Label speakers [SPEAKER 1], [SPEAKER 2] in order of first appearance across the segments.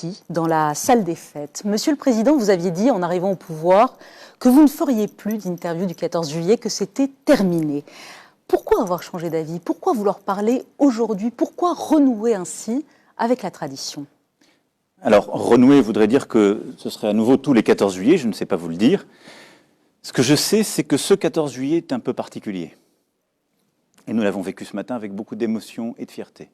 [SPEAKER 1] Maquis, dans la salle des fêtes. Monsieur le Président, vous aviez dit, en arrivant au pouvoir, que vous ne feriez plus d'interview du 14 juillet, que c'était terminé. Pourquoi avoir changé d'avis? Pourquoi vouloir parler aujourd'hui? Pourquoi renouer ainsi avec la tradition?
[SPEAKER 2] Alors, renouer voudrait dire que ce serait à nouveau tous les 14 juillet, je ne sais pas vous le dire. Ce que je sais, c'est que ce 14 juillet est un peu particulier. Et nous l'avons vécu ce matin avec beaucoup d'émotion et de fierté.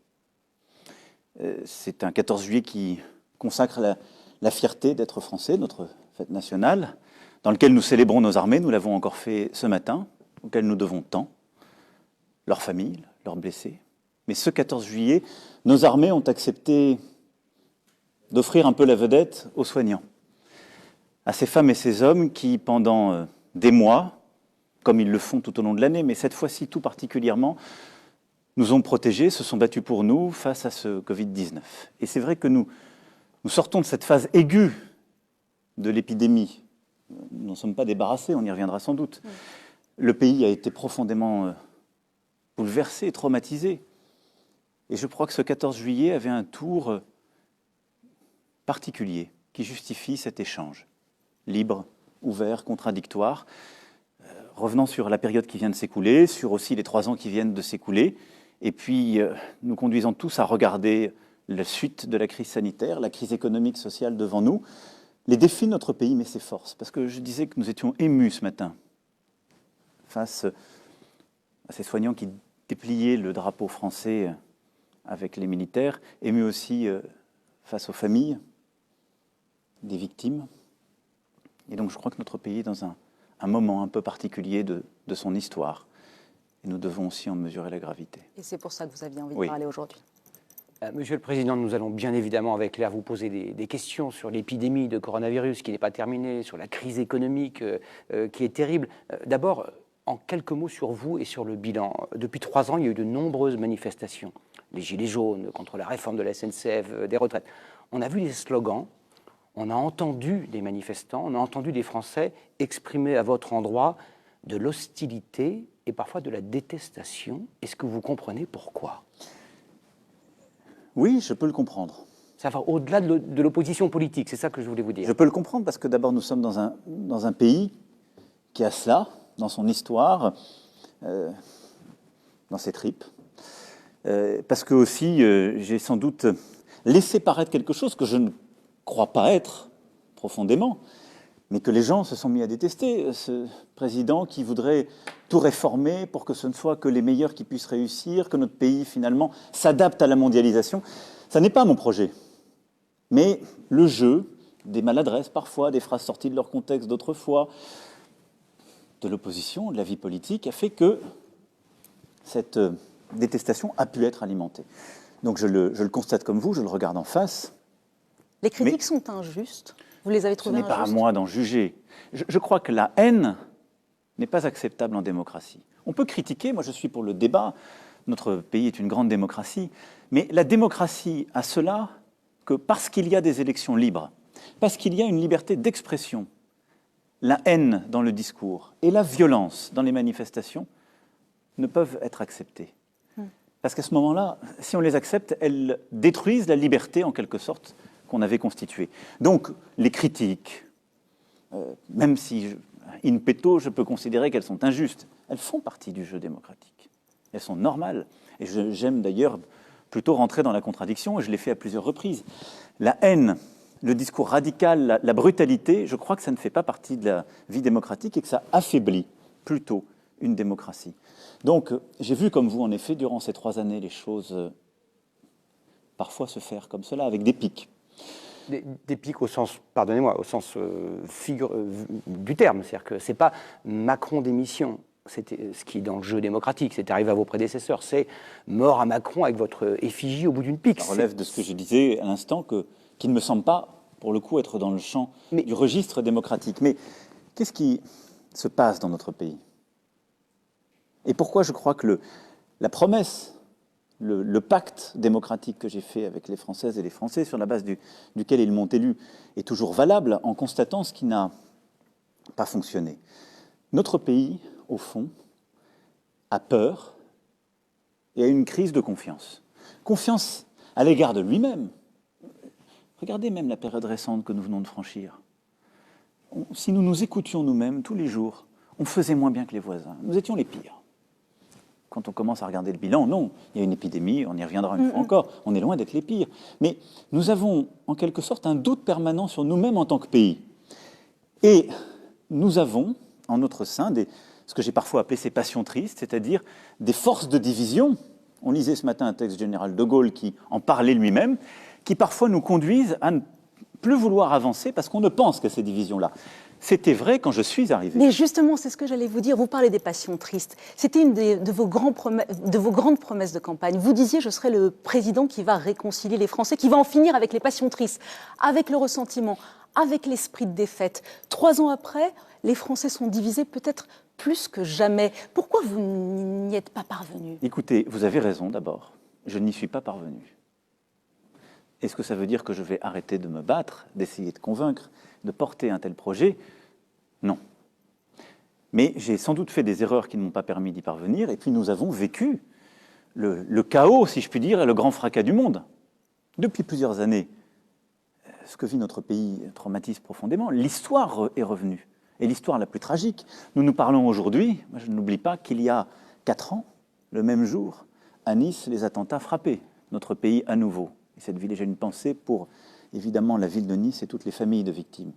[SPEAKER 2] C'est un 14 juillet qui consacre la fierté d'être français, notre fête nationale, dans lequel nous célébrons nos armées, nous l'avons encore fait ce matin, auxquelles nous devons tant, leurs familles, leurs blessés. Mais ce 14 juillet, nos armées ont accepté d'offrir un peu la vedette aux soignants, à ces femmes et ces hommes qui, pendant des mois, comme ils le font tout au long de l'année, mais cette fois-ci tout particulièrement, nous ont protégés, se sont battus pour nous face à ce Covid-19. Et c'est vrai que nous sortons de cette phase aiguë de l'épidémie. Nous n'en sommes pas débarrassés, on y reviendra sans doute. Le pays a été profondément bouleversé, traumatisé. Et je crois que ce 14 juillet avait un tour particulier qui justifie cet échange, libre, ouvert, contradictoire, revenant sur la période qui vient de s'écouler, sur aussi les 3 ans qui viennent de s'écouler, et puis nous conduisons tous à regarder la suite de la crise sanitaire, la crise économique, sociale devant nous, les défis de notre pays, mais ses forces. Parce que je disais que nous étions émus ce matin face à ces soignants qui dépliaient le drapeau français avec les militaires, émus aussi face aux familles des victimes. Et donc je crois que notre pays est dans un moment un peu particulier de son histoire. Et nous devons aussi en mesurer la gravité.
[SPEAKER 1] Et c'est pour ça que vous aviez envie de parler aujourd'hui.
[SPEAKER 3] Monsieur le Président, nous allons bien évidemment avec Léa vous poser des questions sur l'épidémie de coronavirus qui n'est pas terminée, sur la crise économique qui est terrible. D'abord, en quelques mots sur vous et sur le bilan. Depuis 3 ans, il y a eu de nombreuses manifestations. Les Gilets jaunes, contre la réforme de la SNCF, des retraites. On a vu des slogans, on a entendu des manifestants, on a entendu des Français exprimer à votre endroit de l'hostilité et parfois de la détestation. Est-ce que vous comprenez pourquoi?
[SPEAKER 2] Oui, je peux le comprendre.
[SPEAKER 3] Ça va au-delà de l'opposition politique, c'est ça que je voulais vous dire.
[SPEAKER 2] Je peux le comprendre parce que d'abord nous sommes dans un pays qui a cela, dans son histoire, dans ses tripes. Parce que aussi, j'ai sans doute laissé paraître quelque chose que je ne crois pas être profondément, mais que les gens se sont mis à détester. Ce président qui voudrait tout réformer pour que ce ne soit que les meilleurs qui puissent réussir, que notre pays finalement s'adapte à la mondialisation. Ça n'est pas mon projet. Mais le jeu, des maladresses parfois, des phrases sorties de leur contexte d'autres fois, de l'opposition, de la vie politique, a fait que cette détestation a pu être alimentée. Donc je le constate comme vous, je le regarde en face.
[SPEAKER 1] Les critiques sont injustes. Vous les avez trouvées injustes?
[SPEAKER 2] Ce n'est pas à moi d'en juger. Je crois que la haine n'est pas acceptable en démocratie. On peut critiquer, moi je suis pour le débat, notre pays est une grande démocratie, mais la démocratie a cela que parce qu'il y a des élections libres, parce qu'il y a une liberté d'expression, la haine dans le discours et la violence dans les manifestations ne peuvent être acceptées. Parce qu'à ce moment-là, si on les accepte, elles détruisent la liberté, en quelque sorte, qu'on avait constituée. Donc, les critiques, même si, in petto, je peux considérer qu'elles sont injustes, elles font partie du jeu démocratique. Elles sont normales. Et j'aime d'ailleurs plutôt rentrer dans la contradiction, et je l'ai fait à plusieurs reprises. La haine, le discours radical, la brutalité, je crois que ça ne fait pas partie de la vie démocratique et que ça affaiblit plutôt une démocratie. Donc, j'ai vu comme vous, en effet, durant ces 3 années, les choses parfois se faire comme cela, avec des pics.
[SPEAKER 3] Des pics au sens, pardonnez-moi, au sens du terme. C'est-à-dire que ce n'est pas Macron démission. C'était ce qui est dans le jeu démocratique. C'est arrivé à vos prédécesseurs. C'est mort à Macron avec votre effigie au bout d'une pique.
[SPEAKER 2] Ça relève de ce que je disais à l'instant, qui ne me semble pas, pour le coup, être dans le champ du registre démocratique. Mais qu'est-ce qui se passe dans notre pays ? Et pourquoi je crois que la promesse, le pacte démocratique que j'ai fait avec les Françaises et les Français, sur la base duquel ils m'ont élu, est toujours valable en constatant ce qui n'a pas fonctionné. Notre pays, au fond, a peur et a une crise de confiance. Confiance à l'égard de lui-même. Regardez même la période récente que nous venons de franchir. Si nous nous écoutions nous-mêmes tous les jours, on faisait moins bien que les voisins. Nous étions les pires. Quand on commence à regarder le bilan, non, il y a une épidémie, on y reviendra une fois encore, on est loin d'être les pires. Mais nous avons en quelque sorte un doute permanent sur nous-mêmes en tant que pays. Et nous avons en notre sein ce que j'ai parfois appelé ces passions tristes, c'est-à-dire des forces de division. On lisait ce matin un texte du général de Gaulle qui en parlait lui-même, qui parfois nous conduisent à ne plus vouloir avancer parce qu'on ne pense qu'à ces divisions-là. C'était vrai quand je suis arrivé.
[SPEAKER 1] Mais justement, c'est ce que j'allais vous dire. Vous parlez des passions tristes. C'était une de vos grandes promesses de campagne. Vous disiez, je serai le président qui va réconcilier les Français, qui va en finir avec les passions tristes, avec le ressentiment, avec l'esprit de défaite. 3 ans après, les Français sont divisés peut-être plus que jamais. Pourquoi vous n'y êtes pas parvenu?
[SPEAKER 2] Écoutez, vous avez raison d'abord. Je n'y suis pas parvenu. Est-ce que ça veut dire que je vais arrêter de me battre, d'essayer de convaincre, de porter un tel projet? Non. Mais j'ai sans doute fait des erreurs qui ne m'ont pas permis d'y parvenir, et puis nous avons vécu le chaos, si je puis dire, et le grand fracas du monde. Depuis plusieurs années, ce que vit notre pays traumatise profondément. L'histoire est revenue, et l'histoire la plus tragique. Nous nous parlons aujourd'hui, moi je n'oublie pas qu'il y a 4 ans, le même jour, à Nice, les attentats frappaient notre pays à nouveau. Et cette ville, j'ai une pensée pour, évidemment, la ville de Nice et toutes les familles de victimes.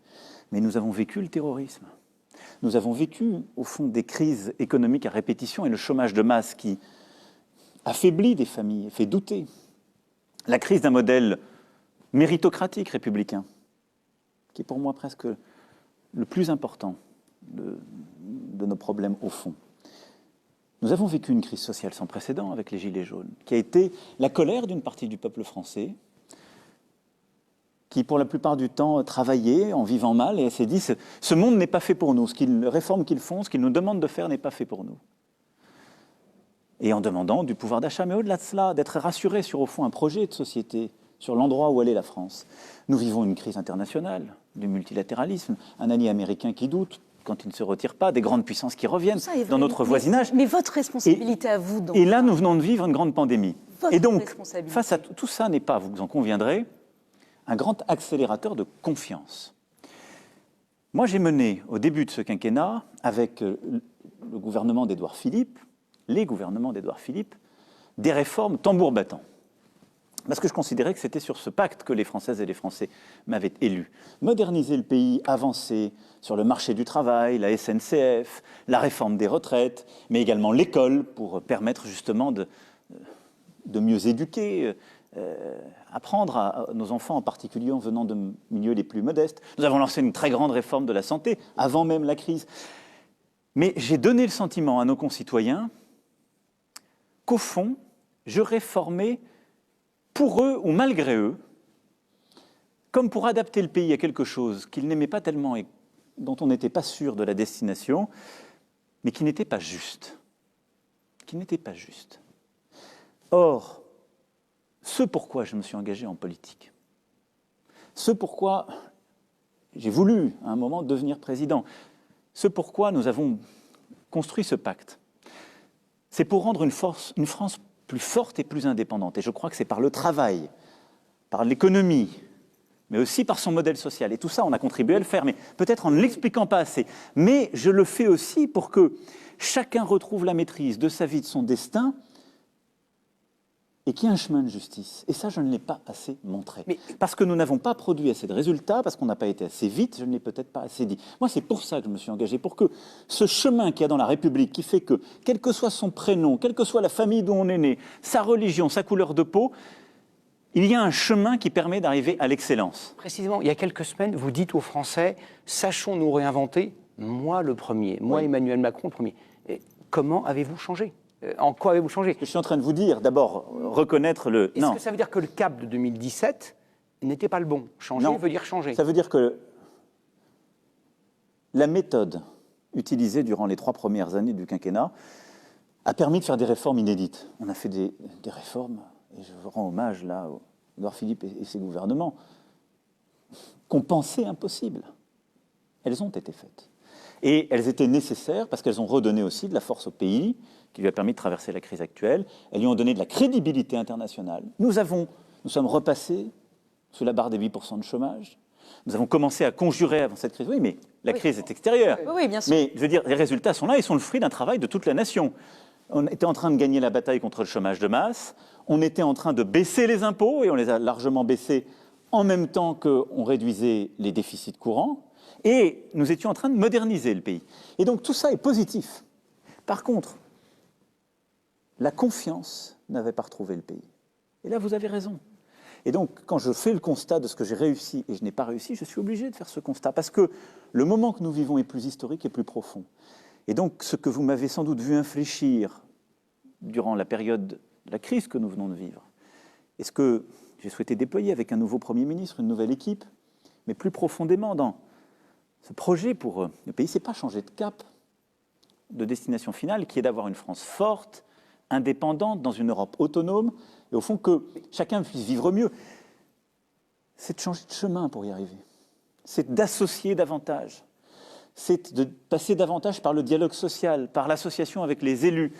[SPEAKER 2] Mais nous avons vécu le terrorisme. Nous avons vécu, au fond, des crises économiques à répétition et le chômage de masse qui affaiblit des familles, fait douter. La crise d'un modèle méritocratique républicain, qui est pour moi presque le plus important de nos problèmes au fond. Nous avons vécu une crise sociale sans précédent avec les Gilets jaunes, qui a été la colère d'une partie du peuple français, qui pour la plupart du temps travaillait en vivant mal et s'est dit « ce monde n'est pas fait pour nous, les réformes qu'ils font, ce qu'ils nous demandent de faire n'est pas fait pour nous ». Et en demandant du pouvoir d'achat, mais au-delà de cela, d'être rassuré sur au fond un projet de société, sur l'endroit où allait la France. Nous vivons une crise internationale, du multilatéralisme, un allié américain qui doute, quand il ne se retire pas, des grandes puissances qui reviennent dans notre voisinage.
[SPEAKER 1] Mais votre responsabilité à vous, donc.
[SPEAKER 2] Et là, nous venons de vivre une grande pandémie.
[SPEAKER 1] Votre
[SPEAKER 2] et donc,
[SPEAKER 1] responsabilité.
[SPEAKER 2] face à tout ça n'est pas, vous en conviendrez, un grand accélérateur de confiance. Moi, j'ai mené, au début de ce quinquennat, avec le gouvernement d'Édouard Philippe, les gouvernements d'Édouard Philippe, des réformes tambour battant. Parce que je considérais que c'était sur ce pacte que les Françaises et les Français m'avaient élu. Moderniser le pays, avancer sur le marché du travail, la SNCF, la réforme des retraites, mais également l'école pour permettre justement de mieux éduquer, apprendre à nos enfants, en particulier en venant de milieux les plus modestes. Nous avons lancé une très grande réforme de la santé, avant même la crise. Mais j'ai donné le sentiment à nos concitoyens qu'au fond, je réformais pour eux ou malgré eux, comme pour adapter le pays à quelque chose qu'ils n'aimaient pas tellement et dont on n'était pas sûr de la destination, mais qui n'était pas juste. Qui n'était pas juste. Or, ce pourquoi je me suis engagé en politique, ce pourquoi j'ai voulu à un moment devenir président, ce pourquoi nous avons construit ce pacte, c'est pour rendre une France plus forte et plus indépendante. Et je crois que c'est par le travail, par l'économie, mais aussi par son modèle social. Et tout ça, on a contribué à le faire, mais peut-être en ne l'expliquant pas assez. Mais je le fais aussi pour que chacun retrouve la maîtrise de sa vie, de son destin, et qu'il y ait un chemin de justice. Et ça, je ne l'ai pas assez montré. Mais parce que nous n'avons pas produit assez de résultats, parce qu'on n'a pas été assez vite, je ne l'ai peut-être pas assez dit. Moi, c'est pour ça que je me suis engagé, pour que ce chemin qu'il y a dans la République, qui fait que, quel que soit son prénom, quelle que soit la famille d'où on est né, sa religion, sa couleur de peau, il y a un chemin qui permet d'arriver à l'excellence.
[SPEAKER 3] Précisément, il y a quelques semaines, vous dites aux Français, sachons nous réinventer, moi le premier, moi Emmanuel Macron le premier. Et comment avez-vous changé ? En quoi avez-vous changé ?
[SPEAKER 2] Je suis en train de vous dire, d'abord, reconnaître le...
[SPEAKER 3] Est-ce que ça veut dire que le cap de 2017 n'était pas le bon ? Changer veut dire changer.
[SPEAKER 2] Ça veut dire que la méthode utilisée durant les 3 premières années du quinquennat a permis de faire des réformes inédites. On a fait des réformes, et je rends hommage là à Édouard Philippe et ses gouvernements, qu'on pensait impossibles. Elles ont été faites. Et elles étaient nécessaires parce qu'elles ont redonné aussi de la force au pays, qui lui a permis de traverser la crise actuelle. Elles lui ont donné de la crédibilité internationale. Nous sommes repassés sous la barre des 8% de chômage. Nous avons commencé à conjurer avant cette crise. Oui, mais la crise est extérieure.
[SPEAKER 1] Oui, bien sûr.
[SPEAKER 2] Mais je veux dire, les résultats sont là, ils sont le fruit d'un travail de toute la nation. On était en train de gagner la bataille contre le chômage de masse, on était en train de baisser les impôts, et on les a largement baissés en même temps qu'on réduisait les déficits courants, et nous étions en train de moderniser le pays. Et donc tout ça est positif. Par contre, la confiance n'avait pas retrouvé le pays. Et là, vous avez raison. Et donc, quand je fais le constat de ce que j'ai réussi et je n'ai pas réussi, je suis obligé de faire ce constat, parce que le moment que nous vivons est plus historique et plus profond. Et donc, ce que vous m'avez sans doute vu infléchir durant la période de la crise que nous venons de vivre, est ce que j'ai souhaité déployer avec un nouveau Premier ministre, une nouvelle équipe, mais plus profondément dans ce projet pour le pays, c'est pas changer de cap, de destination finale, qui est d'avoir une France forte, indépendante, dans une Europe autonome, et au fond que chacun puisse vivre mieux. C'est de changer de chemin pour y arriver. C'est d'associer davantage. C'est de passer davantage par le dialogue social, par l'association avec les élus.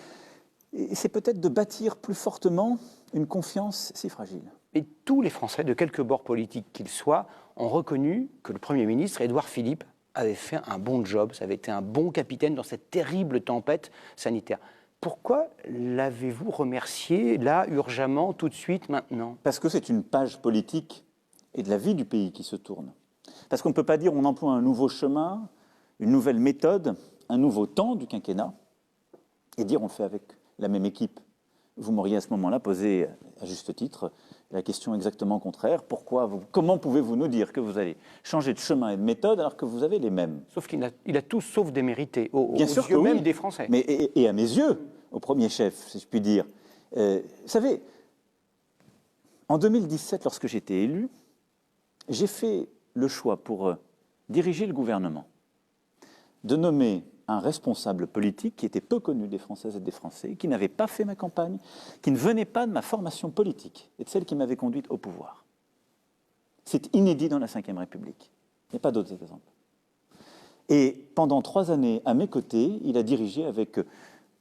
[SPEAKER 2] Et c'est peut-être de bâtir plus fortement une confiance si fragile.
[SPEAKER 3] Et tous les Français, de quelque bord politique qu'ils soient, ont reconnu que le Premier ministre, Édouard Philippe, avait fait un bon job, ça avait été un bon capitaine dans cette terrible tempête sanitaire. Pourquoi l'avez-vous remercié, là, urgemment, tout de suite, maintenant?
[SPEAKER 2] Parce que c'est une page politique et de la vie du pays qui se tourne. Parce qu'on ne peut pas dire on emploie un nouveau chemin, une nouvelle méthode, un nouveau temps du quinquennat, et dire on le fait avec la même équipe. Vous m'auriez à ce moment-là posé, à juste titre, la question exactement contraire. Comment pouvez-vous nous dire que vous allez changer de chemin et de méthode alors que vous avez les mêmes?
[SPEAKER 3] Sauf qu'il a tout sauf démérité, aux
[SPEAKER 2] Bien sûr
[SPEAKER 3] yeux
[SPEAKER 2] que
[SPEAKER 3] même
[SPEAKER 2] oui.
[SPEAKER 3] des Français.
[SPEAKER 2] Mais, et à mes yeux, au premier chef, si je puis dire. Vous savez, en 2017, lorsque j'étais élu, j'ai fait le choix pour diriger le gouvernement de nommer un responsable politique qui était peu connu des Françaises et des Français, qui n'avait pas fait ma campagne, qui ne venait pas de ma formation politique et de celle qui m'avait conduite au pouvoir. C'est inédit dans la Ve République. Il n'y a pas d'autres exemples. Et pendant 3 années, à mes côtés, il a dirigé avec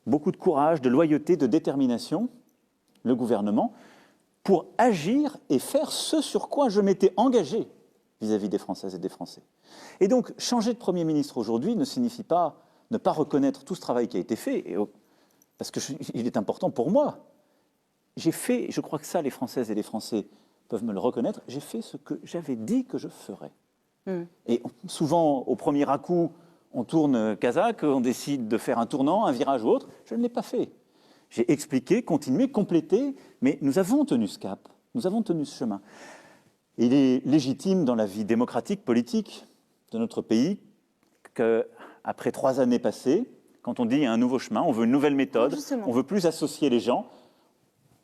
[SPEAKER 2] beaucoup de courage, de loyauté, de détermination, le gouvernement, pour agir et faire ce sur quoi je m'étais engagé vis-à-vis des Françaises et des Français. Et donc, changer de Premier ministre aujourd'hui ne signifie pas ne pas reconnaître tout ce travail qui a été fait, parce qu'il est important pour moi. J'ai fait, je crois que ça, les Françaises et les Français peuvent me le reconnaître, j'ai fait ce que j'avais dit que je ferais. Et souvent, au premier à-coup, on tourne Kazakh, on décide de faire un tournant, un virage ou autre. Je ne l'ai pas fait. J'ai expliqué, continué, complété, mais nous avons tenu ce cap, nous avons tenu ce chemin. Et il est légitime dans la vie démocratique, politique de notre pays qu'après 3 années passées, quand on dit un nouveau chemin, on veut une nouvelle méthode, on veut plus associer les gens,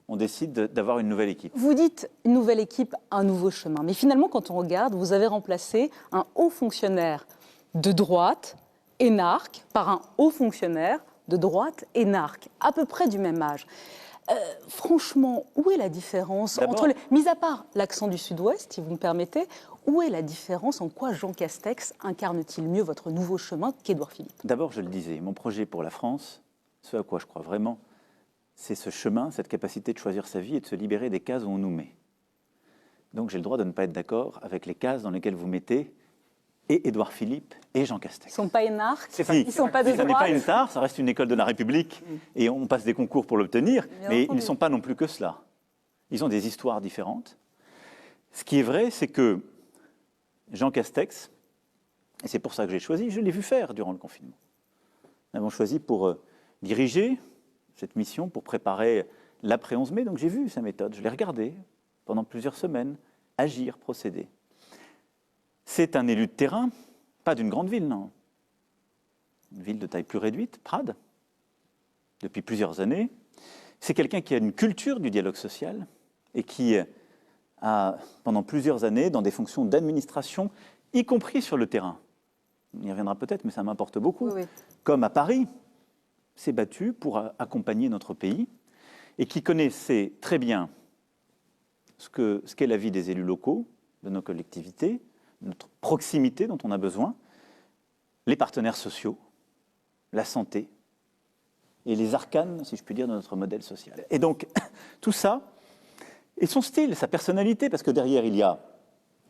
[SPEAKER 2] on décide d'avoir une nouvelle équipe.
[SPEAKER 1] Vous dites une nouvelle équipe, un nouveau chemin. Mais finalement, quand on regarde, vous avez remplacé un haut fonctionnaire de droite, énarque, par un haut fonctionnaire de droite, énarque, à peu près du même âge. Franchement, où est la différence entre les... Mis à part l'accent du Sud-Ouest, si vous me permettez, où est la différence? En quoi Jean Castex incarne-t-il mieux votre nouveau chemin qu'Édouard Philippe?
[SPEAKER 2] D'abord, je le disais, mon projet pour la France, ce à quoi je crois vraiment, c'est ce chemin, cette capacité de choisir sa vie et de se libérer des cases où on nous met. Donc j'ai le droit de ne pas être d'accord avec les cases dans lesquelles vous mettez et Édouard Philippe et Jean Castex.
[SPEAKER 1] Ils ne sont pas énarques,
[SPEAKER 2] ils
[SPEAKER 1] ne sont pas de droite.
[SPEAKER 2] Ça n'est pas une tare, ça reste une école de la République et on passe des concours pour l'obtenir, mais ils ne sont pas non plus que cela. Ils ont des histoires différentes. Ce qui est vrai, c'est que Jean Castex, et c'est pour ça que j'ai choisi, je l'ai vu faire durant le confinement. Nous avons choisi pour diriger cette mission, pour préparer l'après 11 mai, donc j'ai vu sa méthode, je l'ai regardé pendant plusieurs semaines, agir, procéder. C'est un élu de terrain, pas d'une grande ville, non. Une ville de taille plus réduite, Prades, depuis plusieurs années. C'est quelqu'un qui a une culture du dialogue social et qui a, pendant plusieurs années, dans des fonctions d'administration, y compris sur le terrain, on y reviendra peut-être, mais ça m'importe beaucoup, comme à Paris, s'est battu pour accompagner notre pays et qui connaissait très bien ce qu'est la vie des élus locaux, de nos collectivités, notre proximité dont on a besoin, les partenaires sociaux, la santé et les arcanes, si je puis dire, de notre modèle social. Et donc, tout ça, et son style, sa personnalité, parce que derrière, il y a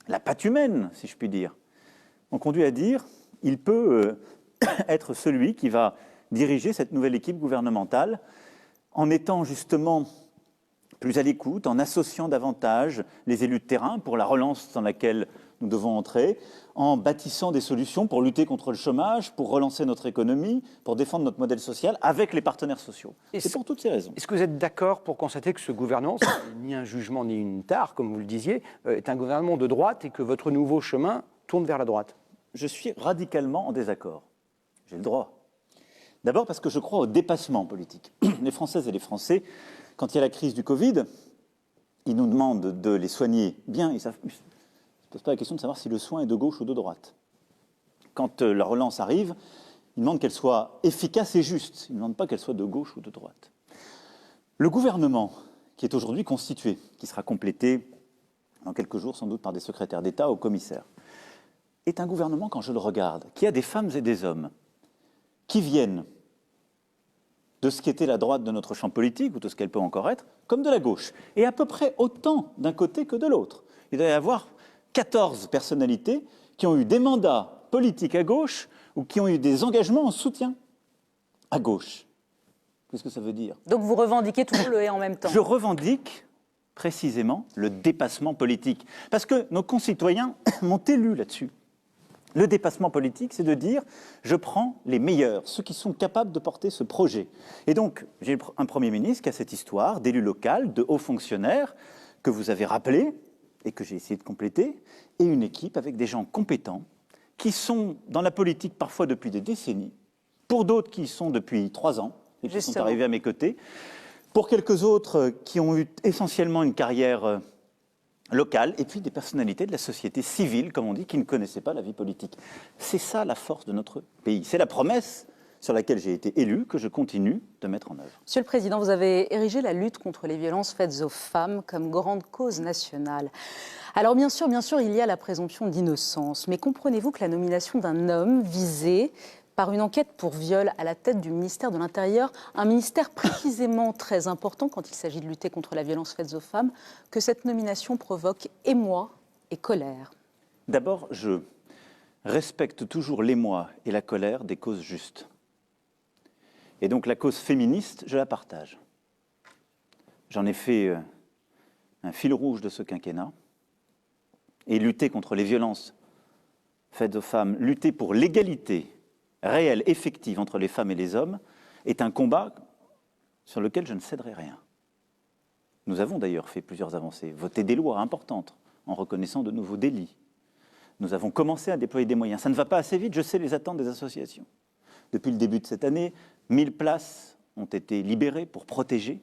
[SPEAKER 2] la patte humaine, si je puis dire, m'ont conduit à dire il peut être celui qui va diriger cette nouvelle équipe gouvernementale en étant justement plus à l'écoute, en associant davantage les élus de terrain pour la relance dans laquelle nous devons entrer, en bâtissant des solutions pour lutter contre le chômage, pour relancer notre économie, pour défendre notre modèle social avec les partenaires sociaux. C'est pour toutes ces raisons.
[SPEAKER 3] Est-ce que vous êtes d'accord pour constater que ce gouvernement, ce n'est ni un jugement ni une tare, comme vous le disiez, est un gouvernement de droite et que votre nouveau chemin tourne vers la droite?
[SPEAKER 2] Je suis radicalement en désaccord. J'ai le droit. D'abord parce que je crois au dépassement politique. Les Françaises et les Français, quand il y a la crise du Covid, ils nous demandent de les soigner bien. Ils ne se posent pas la question de savoir si le soin est de gauche ou de droite. Quand la relance arrive, ils demandent qu'elle soit efficace et juste. Ils ne demandent pas qu'elle soit de gauche ou de droite. Le gouvernement qui est aujourd'hui constitué, qui sera complété dans quelques jours sans doute par des secrétaires d'État ou commissaires, est un gouvernement, quand je le regarde, qui a des femmes et des hommes qui viennent de ce qu'était la droite de notre champ politique, ou de ce qu'elle peut encore être, comme de la gauche. Et à peu près autant d'un côté que de l'autre. Il doit y avoir 14 personnalités qui ont eu des mandats politiques à gauche ou qui ont eu des engagements en soutien à gauche. Qu'est-ce que ça veut dire?
[SPEAKER 1] Donc vous revendiquez toujours le « et » en même temps.
[SPEAKER 2] Je revendique précisément le dépassement politique. Parce que nos concitoyens m'ont élu là-dessus. Le dépassement politique, c'est de dire je prends les meilleurs, ceux qui sont capables de porter ce projet. Et donc, j'ai un Premier ministre qui a cette histoire d'élu local, de hauts fonctionnaires, que vous avez rappelé et que j'ai essayé de compléter, et une équipe avec des gens compétents qui sont dans la politique parfois depuis des décennies, pour d'autres qui y sont depuis 3 ans et qui sont arrivés à mes côtés, pour quelques autres qui ont eu essentiellement une carrière locale, et puis des personnalités de la société civile, comme on dit, qui ne connaissaient pas la vie politique. C'est ça la force de notre pays. C'est la promesse sur laquelle j'ai été élu, que je continue de mettre en œuvre.
[SPEAKER 1] Monsieur le Président, vous avez érigé la lutte contre les violences faites aux femmes comme grande cause nationale. Alors bien sûr, il y a la présomption d'innocence, mais comprenez-vous que la nomination d'un homme visé par une enquête pour viol à la tête du ministère de l'Intérieur, un ministère précisément très important quand il s'agit de lutter contre la violence faite aux femmes, que cette nomination provoque émoi et colère?
[SPEAKER 2] D'abord, je respecte toujours l'émoi et la colère des causes justes. Et donc la cause féministe, je la partage. J'en ai fait un fil rouge de ce quinquennat. Et lutter contre les violences faites aux femmes, lutter pour l'égalité réelle, effective entre les femmes et les hommes, est un combat sur lequel je ne céderai rien. Nous avons d'ailleurs fait plusieurs avancées, voté des lois importantes en reconnaissant de nouveaux délits. Nous avons commencé à déployer des moyens. Ça ne va pas assez vite, je sais les attentes des associations. Depuis le début de cette année, 1000 places ont été libérées pour protéger.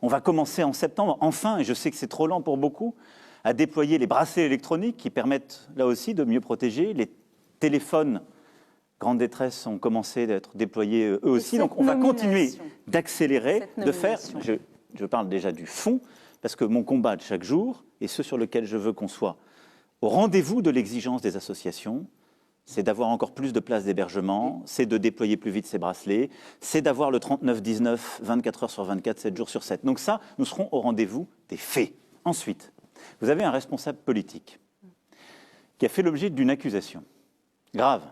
[SPEAKER 2] On va commencer en septembre, enfin, et je sais que c'est trop lent pour beaucoup, à déployer les bracelets électroniques qui permettent là aussi de mieux protéger. Les téléphones grande détresse ont commencé d'être déployés eux aussi. Donc on va continuer d'accélérer, de faire. Je parle déjà du fond, parce que mon combat de chaque jour, et ce sur lequel je veux qu'on soit au rendez-vous de l'exigence des associations, c'est d'avoir encore plus de places d'hébergement, c'est de déployer plus vite ces bracelets, c'est d'avoir le 39-19, 24 heures sur 24, 7 jours sur 7. Donc ça, nous serons au rendez-vous des faits. Ensuite, vous avez un responsable politique qui a fait l'objet d'une accusation grave.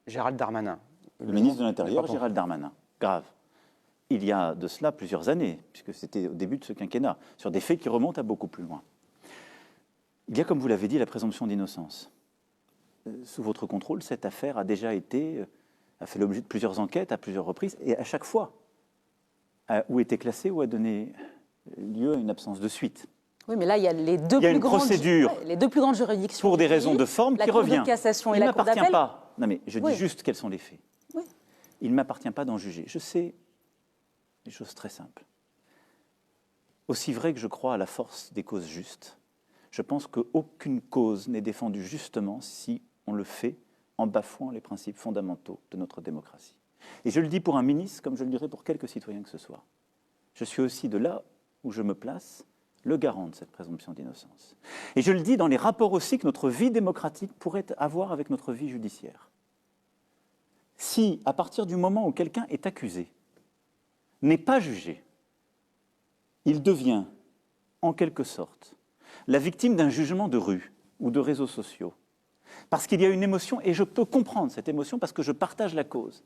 [SPEAKER 3] Gérald Darmanin.
[SPEAKER 2] Le ministre de l'Intérieur, Gérald Darmanin. Grave. Il y a de cela plusieurs années, puisque c'était au début de ce quinquennat, sur des faits qui remontent à beaucoup plus loin. Il y a, comme vous l'avez dit, la présomption d'innocence. Sous votre contrôle, cette affaire a déjà a fait l'objet de plusieurs enquêtes à plusieurs reprises, et à chaque fois, ou était classée ou a donné lieu à une absence de suite.
[SPEAKER 1] Oui, mais là, il y a les deux plus grandes juridictions.
[SPEAKER 2] Pour des raisons de forme qui revient.
[SPEAKER 1] La Cour de cassation et la Cour d'appel.
[SPEAKER 2] Non, mais je dis juste quels sont les faits.
[SPEAKER 1] Oui.
[SPEAKER 2] Il ne m'appartient pas d'en juger. Je sais des choses très simples. Aussi vrai que je crois à la force des causes justes, je pense qu'aucune cause n'est défendue justement si on le fait en bafouant les principes fondamentaux de notre démocratie. Et je le dis pour un ministre, comme je le dirais pour quelques citoyens que ce soit. Je suis aussi de là où je me place le garant de cette présomption d'innocence. Et je le dis dans les rapports aussi que notre vie démocratique pourrait avoir avec notre vie judiciaire. Si, à partir du moment où quelqu'un est accusé, n'est pas jugé, il devient, en quelque sorte, la victime d'un jugement de rue. ou de réseaux sociaux, parce qu'il y a une émotion, et je peux comprendre cette émotion parce que je partage la cause,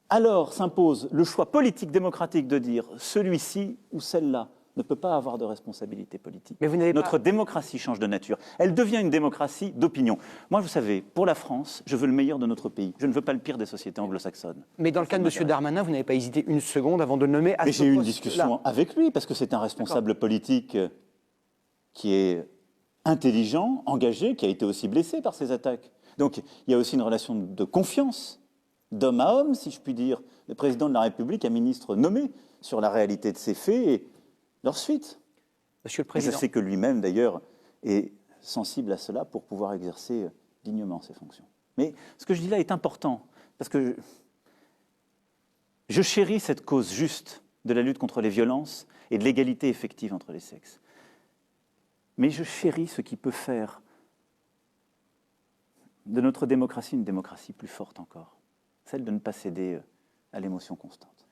[SPEAKER 2] alors s'impose le choix politique démocratique de dire celui-ci ou celle-là ne peut pas avoir de responsabilité politique.
[SPEAKER 3] Mais vous n'avez
[SPEAKER 2] Notre démocratie change de nature. Elle devient une démocratie d'opinion. Moi, vous savez, pour la France, je veux le meilleur de notre pays. Je ne veux pas le pire des sociétés anglo-saxonnes.
[SPEAKER 3] Mais dans le cas de M. Darmanin, vous n'avez pas hésité une seconde avant de le nommer à
[SPEAKER 2] Mais
[SPEAKER 3] ce
[SPEAKER 2] j'ai eu une
[SPEAKER 3] poste-là.
[SPEAKER 2] discussion avec lui, parce que c'est un responsable politique qui est intelligent, engagé, qui a été aussi blessé par ces attaques. Donc il y a aussi une relation de confiance, d'homme à homme, si je puis dire. Le président de la République, un ministre nommé sur la réalité de ces faits et leur suite.
[SPEAKER 3] Monsieur le
[SPEAKER 2] Et
[SPEAKER 3] Président.
[SPEAKER 2] je sais que lui-même, d'ailleurs, est sensible à cela pour pouvoir exercer dignement ses fonctions. Mais ce que je dis là est important, parce que je chéris cette cause juste de la lutte contre les violences et de l'égalité effective entre les sexes. Mais je chéris ce qui peut faire de notre démocratie une démocratie plus forte encore, celle de ne pas céder à l'émotion constante.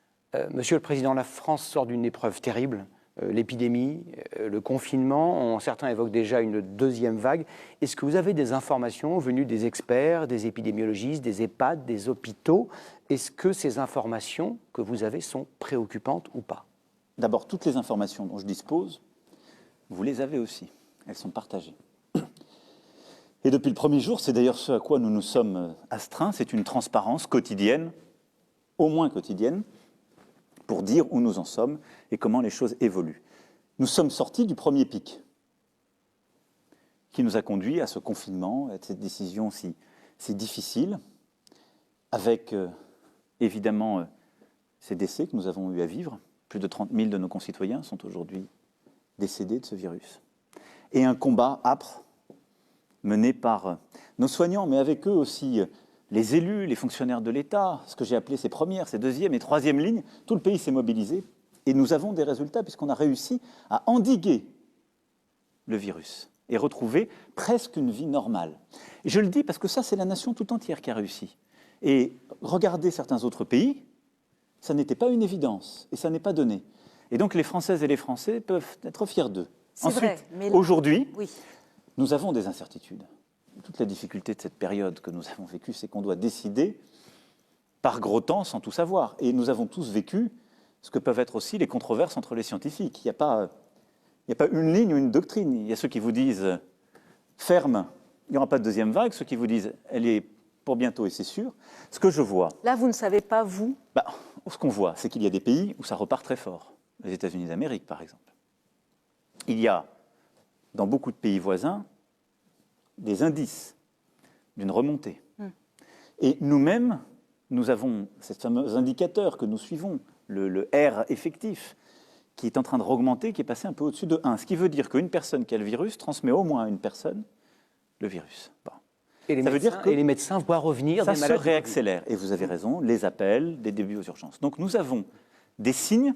[SPEAKER 3] Monsieur le Président, la France sort d'une épreuve terrible. L'épidémie, le confinement, certains évoquent déjà une deuxième vague. Est-ce que vous avez des informations venues des experts, des épidémiologistes, des EHPAD, des hôpitaux? Est-ce que ces informations que vous avez sont préoccupantes ou pas?
[SPEAKER 2] D'abord, toutes les informations dont je dispose, vous les avez aussi. Elles sont partagées. Et depuis le premier jour, c'est d'ailleurs ce à quoi nous nous sommes astreints, c'est une transparence quotidienne, au moins quotidienne, pour dire où nous en sommes et comment les choses évoluent. Nous sommes sortis du premier pic qui nous a conduit à ce confinement, à cette décision si difficile, avec évidemment ces décès que nous avons eu à vivre. Plus de 30 000 de nos concitoyens sont aujourd'hui décédés de ce virus. Et un combat âpre mené par nos soignants, mais avec eux aussi les élus, les fonctionnaires de l'État, ce que j'ai appelé ces premières, ces deuxièmes et troisième lignes. Tout le pays s'est mobilisé et nous avons des résultats puisqu'on a réussi à endiguer le virus et retrouver presque une vie normale. Et je le dis parce que ça, c'est la nation tout entière qui a réussi. Et regardez certains autres pays, ça n'était pas une évidence et ça n'est pas donné. Et donc les Françaises et les Français peuvent être fiers d'eux. Ensuite, aujourd'hui,
[SPEAKER 1] oui.
[SPEAKER 2] Nous avons des incertitudes. Toute la difficulté de cette période que nous avons vécue, c'est qu'on doit décider par gros temps sans tout savoir. Et nous avons tous vécu ce que peuvent être aussi les controverses entre les scientifiques. Il n'y a pas une ligne ou une doctrine. Il y a ceux qui vous disent ferme, il n'y aura pas de deuxième vague. Ceux qui vous disent elle est pour bientôt et c'est sûr. Ce que je vois...
[SPEAKER 1] Là, vous ne savez pas, vous?
[SPEAKER 2] Ce qu'on voit, c'est qu'il y a des pays où ça repart très fort. Les États-Unis d'Amérique, par exemple. Il y a, dans beaucoup de pays voisins, des indices d'une remontée. Et nous-mêmes, nous avons ces fameux indicateurs que nous suivons, le R effectif, qui est en train de augmenter, qui est passé un peu au-dessus de 1. Ce qui veut dire qu'une personne qui a le virus transmet au moins à une personne le virus. Bon.
[SPEAKER 3] Et les médecins voient revenir
[SPEAKER 2] ça
[SPEAKER 3] des malades.
[SPEAKER 2] Ça se réaccélère. Et vous avez raison, les appels, des débuts aux urgences. Donc nous avons des signes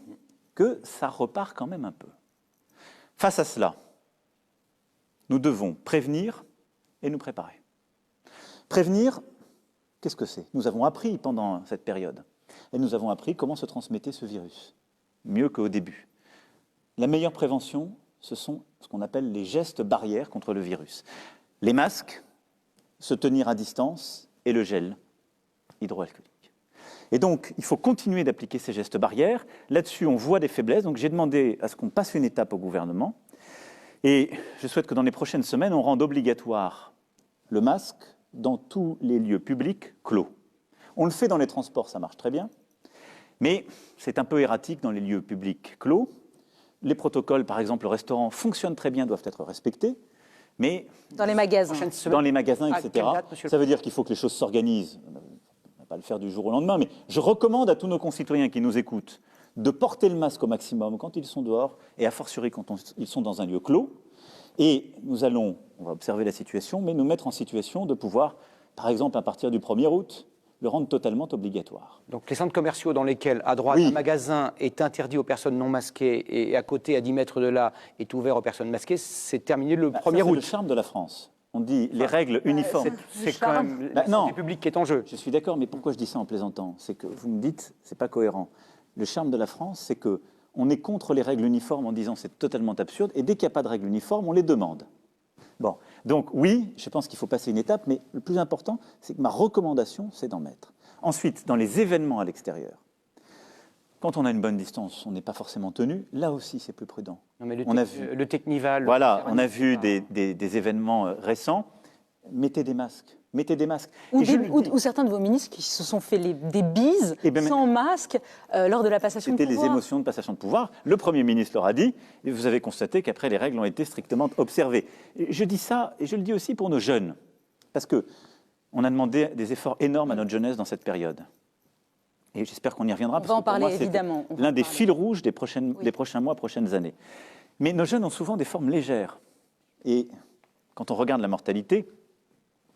[SPEAKER 2] que ça repart quand même un peu. Face à cela, nous devons prévenir et nous préparer. Prévenir, qu'est-ce que c'est? Nous avons appris pendant cette période, et nous avons appris comment se transmettait ce virus, mieux qu'au début. La meilleure prévention, ce sont ce qu'on appelle les gestes barrières contre le virus. Les masques, se tenir à distance et le gel hydroalcoolique. Et donc, il faut continuer d'appliquer ces gestes barrières. Là-dessus, on voit des faiblesses, donc j'ai demandé à ce qu'on passe une étape au gouvernement. Et je souhaite que dans les prochaines semaines, on rende obligatoire le masque dans tous les lieux publics clos. On le fait dans les transports, ça marche très bien, mais c'est un peu erratique dans les lieux publics clos. Les protocoles, par exemple, le restaurant fonctionne très bien, doivent être respectés, mais
[SPEAKER 1] dans les magasins,
[SPEAKER 2] etc., ça veut dire qu'il faut que les choses s'organisent. On ne va pas le faire du jour au lendemain, mais je recommande à tous nos concitoyens qui nous écoutent de porter le masque au maximum quand ils sont dehors et a fortiori quand ils sont dans un lieu clos. Et on va observer la situation, mais nous mettre en situation de pouvoir, par exemple, à partir du 1er août, le rendre totalement obligatoire.
[SPEAKER 3] Donc les centres commerciaux dans lesquels, à droite, un magasin est interdit aux personnes non masquées et à côté, à 10 mètres de là, est ouvert aux personnes masquées, c'est terminé le 1er août.
[SPEAKER 2] C'est le charme de la France. On dit les règles uniformes.
[SPEAKER 3] C'est quand même la santé publique qui est en jeu.
[SPEAKER 2] Je suis d'accord, mais pourquoi je dis ça en plaisantant? C'est que vous me dites, c'est pas cohérent. Le charme de la France, c'est qu'on est contre les règles uniformes en disant c'est totalement absurde, et dès qu'il n'y a pas de règles uniformes, on les demande. Bon, donc oui, je pense qu'il faut passer une étape, mais le plus important, c'est que ma recommandation, c'est d'en mettre. Ensuite, dans les événements à l'extérieur, quand on a une bonne distance, on n'est pas forcément tenu. Là aussi, c'est plus prudent.
[SPEAKER 3] Non, mais
[SPEAKER 2] On a vu,
[SPEAKER 3] le Technival...
[SPEAKER 2] voilà, on a vu des événements récents. Mettez des masques. Mettez des masques.
[SPEAKER 1] Ou certains de vos ministres qui se sont fait des bises sans masque lors de la passation de pouvoir.
[SPEAKER 2] C'était les émotions de passation de pouvoir. Le Premier ministre leur a dit, et vous avez constaté qu'après, les règles ont été strictement observées. Et je dis ça, et je le dis aussi pour nos jeunes, parce qu'on a demandé des efforts énormes à notre jeunesse dans cette période. Et j'espère qu'on y reviendra,
[SPEAKER 1] parce que pour moi, c'est
[SPEAKER 2] l'un des fils rouges des prochains mois, prochaines années. Mais nos jeunes ont souvent des formes légères. Et quand on regarde la mortalité,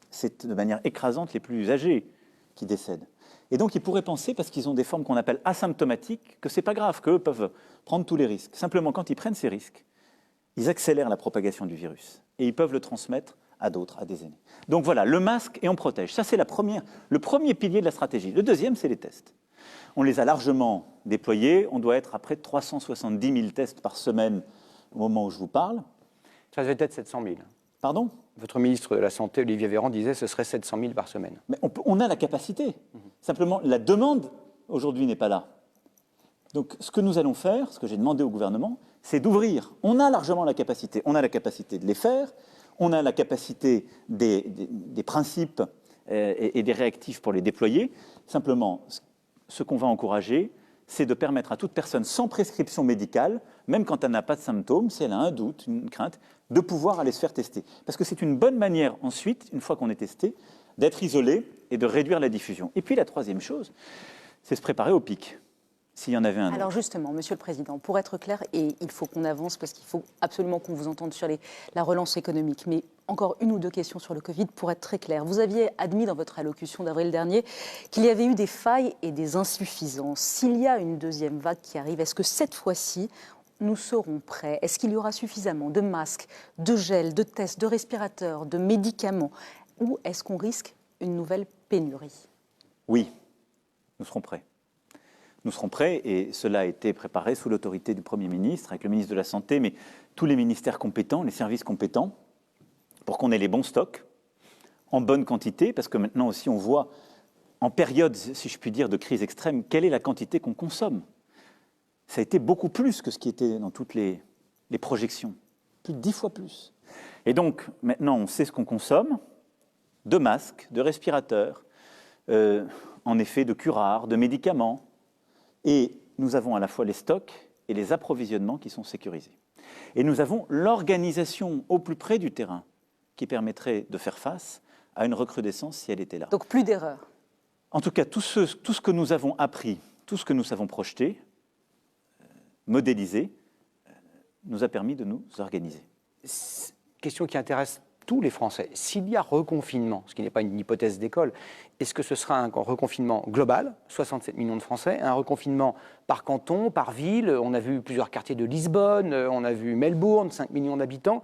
[SPEAKER 2] c'est de manière écrasante les plus âgés qui décèdent. Et donc, ils pourraient penser, parce qu'ils ont des formes qu'on appelle asymptomatiques, que ce n'est pas grave, qu'eux peuvent prendre tous les risques. Simplement, quand ils prennent ces risques, ils accélèrent la propagation du virus. Et ils peuvent le transmettre à d'autres, à des aînés. Donc voilà, le masque et on protège. Ça, c'est le premier pilier de la stratégie. Le deuxième, c'est les tests. On les a largement déployés. On doit être à près de 370 000 tests par semaine au moment où je vous parle.
[SPEAKER 3] Ça devait être 700 000.
[SPEAKER 2] Pardon ?
[SPEAKER 3] Votre ministre de la Santé, Olivier Véran, disait que ce serait 700 000 par semaine.
[SPEAKER 2] Mais on a la capacité. Simplement, la demande, aujourd'hui, n'est pas là. Donc, ce que nous allons faire, ce que j'ai demandé au gouvernement, c'est d'ouvrir. On a largement la capacité. On a la capacité de les faire. On a la capacité des principes et des réactifs pour les déployer. Simplement, ce qu'on va encourager, c'est de permettre à toute personne sans prescription médicale, même quand elle n'a pas de symptômes, si elle a un doute, une crainte, de pouvoir aller se faire tester. Parce que c'est une bonne manière ensuite, une fois qu'on est testé, d'être isolé et de réduire la diffusion. Et puis la troisième chose, c'est se préparer au pic, s'il y en avait un.
[SPEAKER 1] Alors justement, Monsieur le Président, pour être clair, et il faut qu'on avance parce qu'il faut absolument qu'on vous entende sur la relance économique, mais encore une ou deux questions sur le Covid pour être très clair. Vous aviez admis dans votre allocution d'avril dernier qu'il y avait eu des failles et des insuffisances. S'il y a une deuxième vague qui arrive, est-ce que cette fois-ci, nous serons prêts? Est-ce qu'il y aura suffisamment de masques, de gel, de tests, de respirateurs, de médicaments? Ou est-ce qu'on risque une nouvelle pénurie?
[SPEAKER 2] Oui, nous serons prêts. Nous serons prêts et cela a été préparé sous l'autorité du Premier ministre, avec le ministre de la Santé, mais tous les ministères compétents, les services compétents, pour qu'on ait les bons stocks, en bonne quantité, parce que maintenant aussi on voit, en période, si je puis dire, de crise extrême, quelle est la quantité qu'on consomme. Ça a été beaucoup plus que ce qui était dans toutes les projections, plus de 10 fois plus. Et donc, maintenant, on sait ce qu'on consomme, de masques, de respirateurs, en effet de curares, de médicaments, et nous avons à la fois les stocks et les approvisionnements qui sont sécurisés. Et nous avons l'organisation au plus près du terrain qui permettrait de faire face à une recrudescence si elle était là.
[SPEAKER 1] Donc plus d'erreurs.
[SPEAKER 2] En tout cas, tout ce que nous avons appris, tout ce que nous avons projeté, modélisé, nous a permis de nous organiser.
[SPEAKER 3] Question qui intéresse tous les Français. S'il y a reconfinement, ce qui n'est pas une hypothèse d'école, est-ce que ce sera un reconfinement global, 67 millions de Français, un reconfinement par canton, par ville? On a vu plusieurs quartiers de Lisbonne, on a vu Melbourne, 5 millions d'habitants.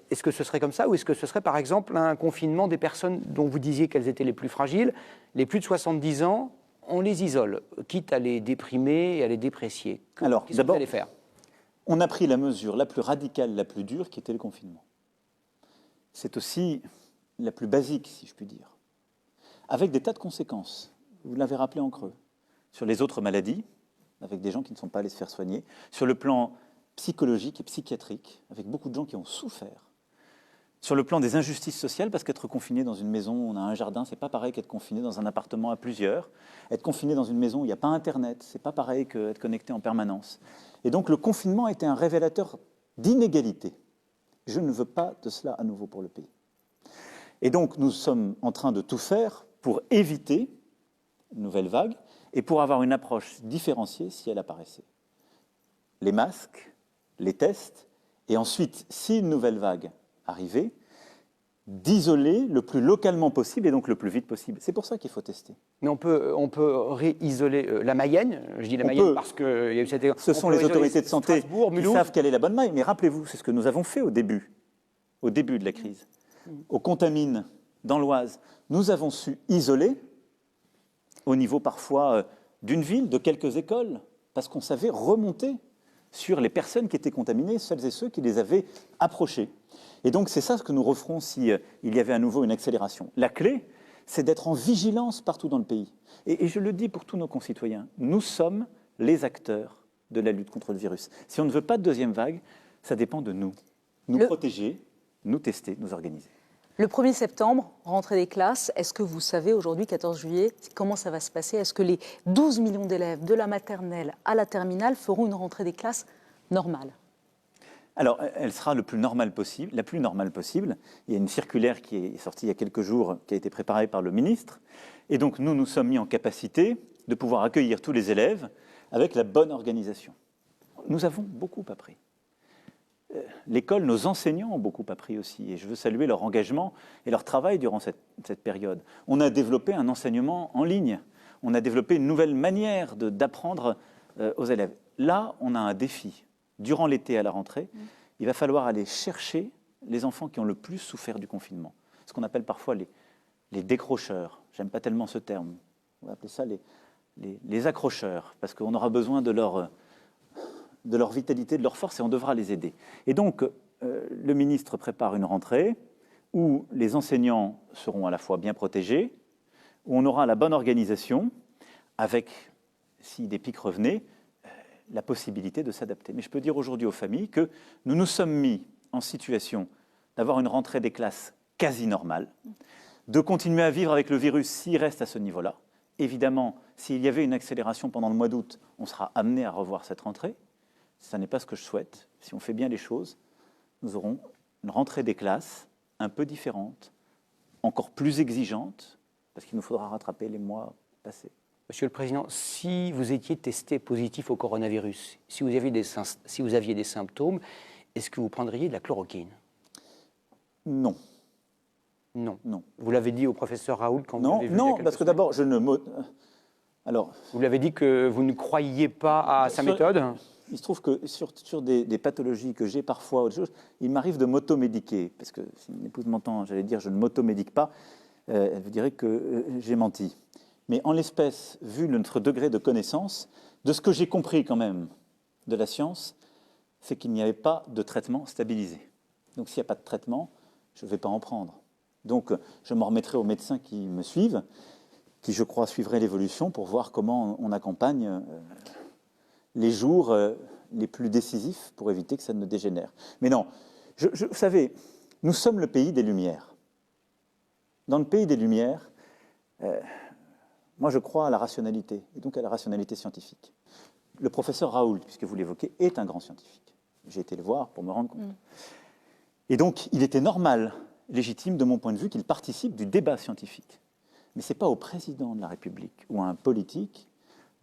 [SPEAKER 3] Est-ce que ce serait comme ça ou est-ce que ce serait par exemple un confinement des personnes dont vous disiez qu'elles étaient les plus fragiles, les plus de 70 ans, on les isole, quitte à les déprimer et à les déprécier?
[SPEAKER 2] Alors,
[SPEAKER 3] qu'est-ce que vous allez faire?
[SPEAKER 2] On a pris la mesure la plus radicale, la plus dure, qui était le confinement. C'est aussi la plus basique, si je puis dire, avec des tas de conséquences. Vous l'avez rappelé en creux. Sur les autres maladies, avec des gens qui ne sont pas allés se faire soigner, sur le plan psychologique et psychiatrique, avec beaucoup de gens qui ont souffert. Sur le plan des injustices sociales, parce qu'être confiné dans une maison, on a un jardin, c'est pas pareil qu'être confiné dans un appartement à plusieurs. Être confiné dans une maison où il n'y a pas Internet, c'est pas pareil qu'être connecté en permanence. Et donc le confinement était un révélateur d'inégalité. Je ne veux pas de cela à nouveau pour le pays. Et donc nous sommes en train de tout faire pour éviter une nouvelle vague et pour avoir une approche différenciée si elle apparaissait. Les masques, les tests, et ensuite, si une nouvelle vague arrivait, d'isoler le plus localement possible et donc le plus vite possible. C'est pour ça qu'il faut tester.
[SPEAKER 3] Mais on peut réisoler la Mayenne, je dis la Mayenne parce qu'il y a eu cette...
[SPEAKER 2] Ce sont les autorités de santé qui savent quelle est la bonne maille, mais rappelez-vous, c'est ce que nous avons fait au début de la crise. Au Contamine, dans l'Oise, nous avons su isoler, au niveau parfois d'une ville, de quelques écoles, parce qu'on savait remonter sur les personnes qui étaient contaminées, celles et ceux qui les avaient approchées. Et donc c'est ça ce que nous referons si il y avait à nouveau une accélération. La clé, c'est d'être en vigilance partout dans le pays. Et je le dis pour tous nos concitoyens, nous sommes les acteurs de la lutte contre le virus. Si on ne veut pas de deuxième vague, ça dépend de nous. Nous protéger, nous tester, nous organiser.
[SPEAKER 1] Le 1er septembre, rentrée des classes, est-ce que vous savez aujourd'hui, 14 juillet, comment ça va se passer? Est-ce que les 12 millions d'élèves de la maternelle à la terminale feront une rentrée des classes normale?
[SPEAKER 2] Alors, elle sera la plus normale possible. Il y a une circulaire qui est sortie il y a quelques jours, qui a été préparée par le ministre. Et donc, nous sommes mis en capacité de pouvoir accueillir tous les élèves avec la bonne organisation. Nous avons beaucoup appris. L'école, nos enseignants ont beaucoup appris aussi. Et je veux saluer leur engagement et leur travail durant cette période. On a développé un enseignement en ligne. On a développé une nouvelle manière d'apprendre aux élèves. Là, on a un défi. Durant l'été à la rentrée, il va falloir aller chercher les enfants qui ont le plus souffert du confinement. Ce qu'on appelle parfois les décrocheurs. J'aime pas tellement ce terme. On va appeler ça les accrocheurs, parce qu'on aura besoin de leur vitalité, de leur force, et on devra les aider. Et donc, le ministre prépare une rentrée où les enseignants seront à la fois bien protégés, où on aura la bonne organisation, avec, si des pics revenaient, la possibilité de s'adapter. Mais je peux dire aujourd'hui aux familles que nous nous sommes mis en situation d'avoir une rentrée des classes quasi normale, de continuer à vivre avec le virus s'il reste à ce niveau-là. Évidemment, s'il y avait une accélération pendant le mois d'août, on sera amené à revoir cette rentrée. Ce n'est pas ce que je souhaite. Si on fait bien les choses, nous aurons une rentrée des classes un peu différente, encore plus exigeante, parce qu'il nous faudra rattraper les mois passés.
[SPEAKER 3] Monsieur le Président, si vous étiez testé positif au coronavirus, si vous aviez des symptômes, est-ce que vous prendriez de la chloroquine?
[SPEAKER 2] Non.
[SPEAKER 3] Non.
[SPEAKER 2] Non.
[SPEAKER 3] Vous l'avez dit au professeur Raoult quand vous l'avez vu?
[SPEAKER 2] Non, parce que d'abord, je ne... Alors,
[SPEAKER 3] vous l'avez dit que vous ne croyiez pas à sa méthode?
[SPEAKER 2] Il se trouve que sur des pathologies que j'ai parfois, autre chose, il m'arrive de m'automédiquer, parce que si mon épouse m'entend, j'allais dire je ne m'automédique pas, elle vous dirait que j'ai menti. Mais en l'espèce, vu notre degré de connaissance, de ce que j'ai compris quand même de la science, c'est qu'il n'y avait pas de traitement stabilisé. Donc s'il n'y a pas de traitement, je ne vais pas en prendre. Donc je m'en remettrai aux médecins qui me suivent, qui je crois suivraient l'évolution pour voir comment on accompagne les jours les plus décisifs pour éviter que ça ne dégénère. Mais non, vous savez, nous sommes le pays des Lumières. Dans le pays des Lumières, moi je crois à la rationalité, et donc à la rationalité scientifique. Le professeur Raoult, puisque vous l'évoquez, est un grand scientifique. J'ai été le voir pour me rendre compte. Et donc il était normal, légitime de mon point de vue, qu'il participe du débat scientifique. Mais ce n'est pas au président de la République ou à un politique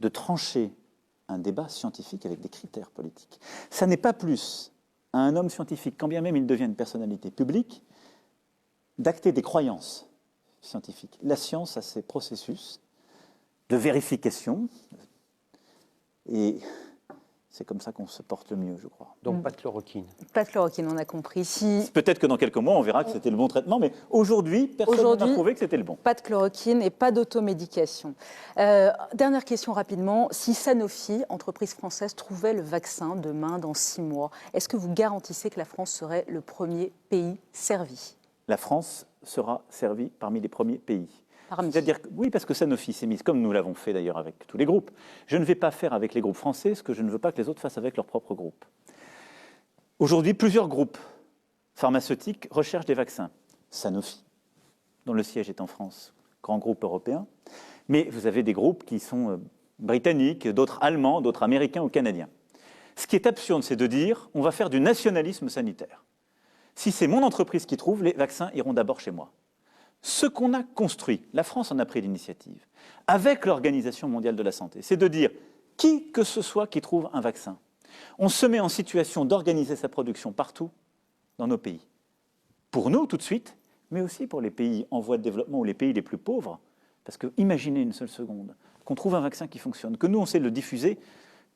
[SPEAKER 2] de trancher un débat scientifique avec des critères politiques. Ça n'est pas plus à un homme scientifique, quand bien même il devient une personnalité publique, d'acter des croyances scientifiques. La science a ses processus de vérification, et c'est comme ça qu'on se porte le mieux, je crois.
[SPEAKER 3] Donc pas de chloroquine.
[SPEAKER 1] Pas de chloroquine, on a compris.
[SPEAKER 2] Peut-être que dans quelques mois, on verra que c'était le bon traitement, mais aujourd'hui, personne n'a prouvé que c'était le bon.
[SPEAKER 1] Pas de chloroquine et pas d'automédication. Dernière question rapidement. Si Sanofi, entreprise française, trouvait le vaccin demain, dans 6 mois, est-ce que vous garantissez que la France serait le premier pays servi?
[SPEAKER 2] La France sera servie parmi les premiers pays. C'est-à-dire que, oui, parce que Sanofi s'est mise, comme nous l'avons fait d'ailleurs avec tous les groupes. Je ne vais pas faire avec les groupes français ce que je ne veux pas que les autres fassent avec leurs propres groupes. Aujourd'hui, plusieurs groupes pharmaceutiques recherchent des vaccins. Sanofi, dont le siège est en France, grand groupe européen. Mais vous avez des groupes qui sont britanniques, d'autres allemands, d'autres américains ou canadiens. Ce qui est absurde, c'est de dire on va faire du nationalisme sanitaire. Si c'est mon entreprise qui trouve, les vaccins iront d'abord chez moi. Ce qu'on a construit, la France en a pris l'initiative, avec l'Organisation mondiale de la santé, c'est de dire qui que ce soit qui trouve un vaccin, on se met en situation d'organiser sa production partout dans nos pays. Pour nous, tout de suite, mais aussi pour les pays en voie de développement ou les pays les plus pauvres. Parce que imaginez une seule seconde qu'on trouve un vaccin qui fonctionne, que nous, on sait le diffuser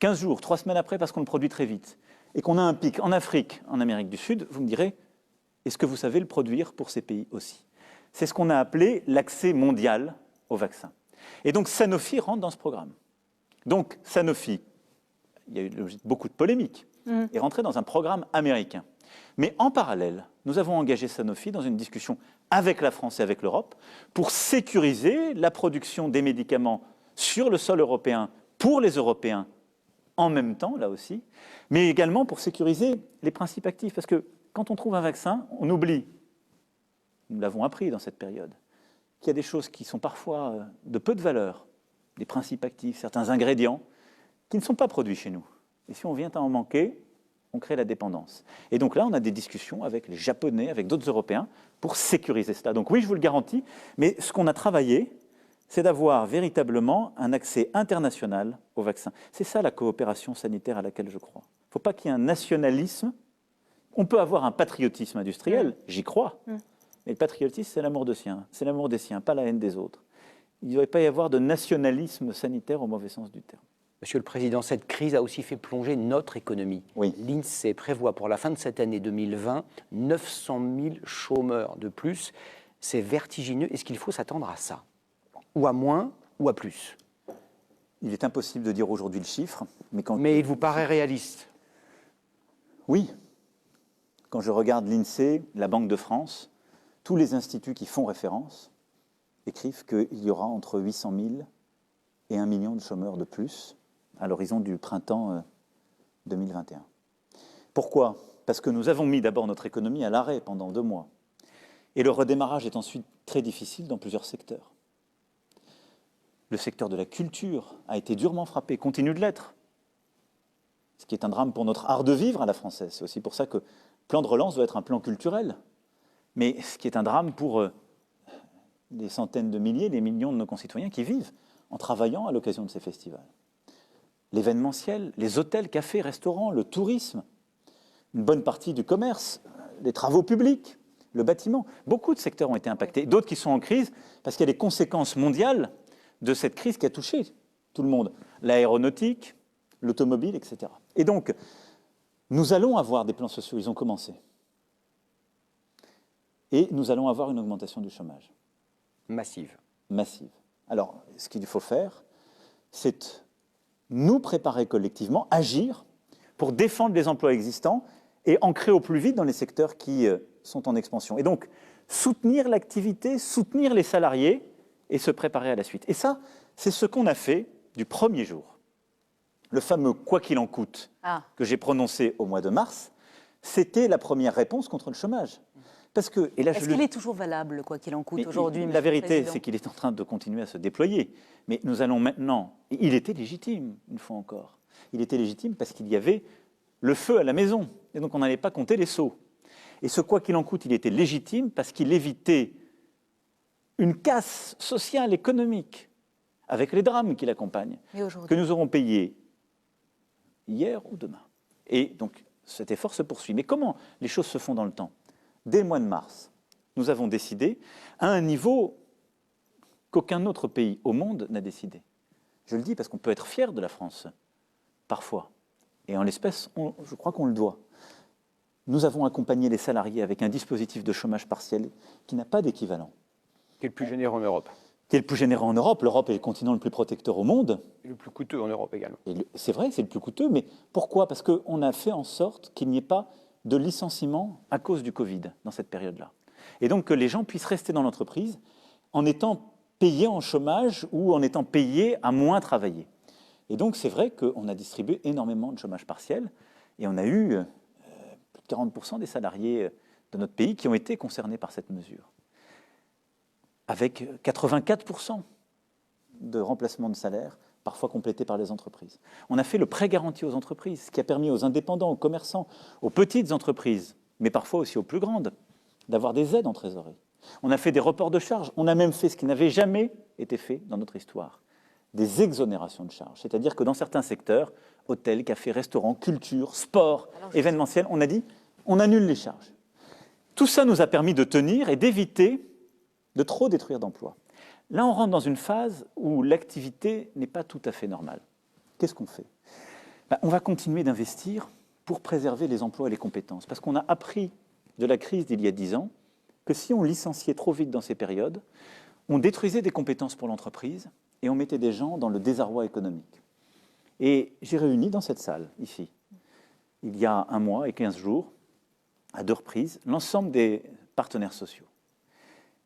[SPEAKER 2] 15 jours, 3 semaines après parce qu'on le produit très vite, et qu'on a un pic en Afrique, en Amérique du Sud, vous me direz, est-ce que vous savez le produire pour ces pays aussi ? C'est ce qu'on a appelé l'accès mondial au vaccin. Et donc Sanofi rentre dans ce programme. Donc Sanofi, il y a eu beaucoup de polémiques, est rentré dans un programme américain. Mais en parallèle, nous avons engagé Sanofi dans une discussion avec la France et avec l'Europe pour sécuriser la production des médicaments sur le sol européen pour les Européens en même temps, là aussi, mais également pour sécuriser les principes actifs. Parce que quand on trouve un vaccin, on oublie, nous l'avons appris dans cette période, qu'il y a des choses qui sont parfois de peu de valeur, des principes actifs, certains ingrédients, qui ne sont pas produits chez nous. Et si on vient à en manquer, on crée la dépendance. Et donc là, on a des discussions avec les Japonais, avec d'autres Européens, pour sécuriser cela. Donc oui, je vous le garantis, mais ce qu'on a travaillé, c'est d'avoir véritablement un accès international aux vaccins. C'est ça la coopération sanitaire à laquelle je crois. Il ne faut pas qu'il y ait un nationalisme. On peut avoir un patriotisme industriel, j'y crois, mais le patriotisme, c'est l'amour de sien, c'est l'amour des siens, pas la haine des autres. Il ne devrait pas y avoir de nationalisme sanitaire au mauvais sens du terme.
[SPEAKER 3] Monsieur le Président, cette crise a aussi fait plonger notre économie.
[SPEAKER 2] Oui.
[SPEAKER 3] L'INSEE prévoit pour la fin de cette année 2020 900 000 chômeurs de plus. C'est vertigineux. Est-ce qu'il faut s'attendre à ça? Ou à moins, ou à plus?
[SPEAKER 2] Il est impossible de dire aujourd'hui le chiffre,
[SPEAKER 3] mais il vous paraît réaliste?
[SPEAKER 2] Oui. Quand je regarde l'INSEE, la Banque de France, tous les instituts qui font référence écrivent qu'il y aura entre 800 000 et 1 million de chômeurs de plus à l'horizon du printemps 2021. Pourquoi? Parce que nous avons mis d'abord notre économie à l'arrêt pendant 2 mois. Et le redémarrage est ensuite très difficile dans plusieurs secteurs. Le secteur de la culture a été durement frappé, continue de l'être. Ce qui est un drame pour notre art de vivre à la française. C'est aussi pour ça que le plan de relance doit être un plan culturel. Mais ce qui est un drame pour les centaines de milliers, les millions de nos concitoyens qui vivent en travaillant à l'occasion de ces festivals. L'événementiel, les hôtels, cafés, restaurants, le tourisme, une bonne partie du commerce, les travaux publics, le bâtiment. Beaucoup de secteurs ont été impactés, d'autres qui sont en crise parce qu'il y a des conséquences mondiales de cette crise qui a touché tout le monde. L'aéronautique, l'automobile, etc. Et donc, nous allons avoir des plans sociaux, ils ont commencé. Et nous allons avoir une augmentation du chômage.
[SPEAKER 3] Massive.
[SPEAKER 2] Massive. Alors, ce qu'il faut faire, c'est nous préparer collectivement, agir pour défendre les emplois existants et en créer au plus vite dans les secteurs qui sont en expansion. Et donc, soutenir l'activité, soutenir les salariés et se préparer à la suite. Et ça, c'est ce qu'on a fait du premier jour. Le fameux « quoi qu'il en coûte » que j'ai prononcé au mois de mars, c'était la première réponse contre le chômage. Parce que, et là,
[SPEAKER 1] est-ce qu'il est toujours valable, quoi qu'il en coûte, aujourd'hui?
[SPEAKER 2] La vérité, c'est qu'il est en train de continuer à se déployer. Mais nous allons maintenant... Il était légitime, une fois encore. Il était légitime parce qu'il y avait le feu à la maison. Et donc, on n'allait pas compter les seaux. Et ce quoi qu'il en coûte, il était légitime parce qu'il évitait une casse sociale, économique, avec les drames qui l'accompagnent, que nous aurons payé hier ou demain. Et donc, cet effort se poursuit. Mais comment les choses se font dans le temps? Dès le mois de mars, nous avons décidé à un niveau qu'aucun autre pays au monde n'a décidé. Je le dis parce qu'on peut être fier de la France, parfois. Et en l'espèce, je crois qu'on le doit. Nous avons accompagné les salariés avec un dispositif de chômage partiel qui n'a pas d'équivalent.
[SPEAKER 3] Qui est le plus généreux en Europe.
[SPEAKER 2] Qui est le plus généreux en Europe. L'Europe est le continent le plus protecteur au monde.
[SPEAKER 3] Et le plus coûteux en Europe également.
[SPEAKER 2] C'est vrai, c'est le plus coûteux, mais pourquoi? Parce qu'on a fait en sorte qu'il n'y ait pas de licenciement à cause du Covid dans cette période-là. Et donc que les gens puissent rester dans l'entreprise en étant payés en chômage ou en étant payés à moins travailler. Et donc c'est vrai qu'on a distribué énormément de chômage partiel et on a eu plus de 40% des salariés de notre pays qui ont été concernés par cette mesure. Avec 84% de remplacement de salaire, parfois complété par les entreprises. On a fait le prêt garanti aux entreprises, ce qui a permis aux indépendants, aux commerçants, aux petites entreprises, mais parfois aussi aux plus grandes, d'avoir des aides en trésorerie. On a fait des reports de charges. On a même fait ce qui n'avait jamais été fait dans notre histoire, des exonérations de charges. C'est-à-dire que dans certains secteurs, hôtels, cafés, restaurants, culture, sport, événementiel, on a dit on annule les charges. Tout ça nous a permis de tenir et d'éviter de trop détruire d'emplois. Là, on rentre dans une phase où l'activité n'est pas tout à fait normale. Qu'est-ce qu'on fait? On va continuer d'investir pour préserver les emplois et les compétences. Parce qu'on a appris de la crise d'il y a 10 ans que si on licenciait trop vite dans ces périodes, on détruisait des compétences pour l'entreprise et on mettait des gens dans le désarroi économique. Et j'ai réuni dans cette salle, ici, il y a 1 mois et 15 jours, à 2 reprises, l'ensemble des partenaires sociaux.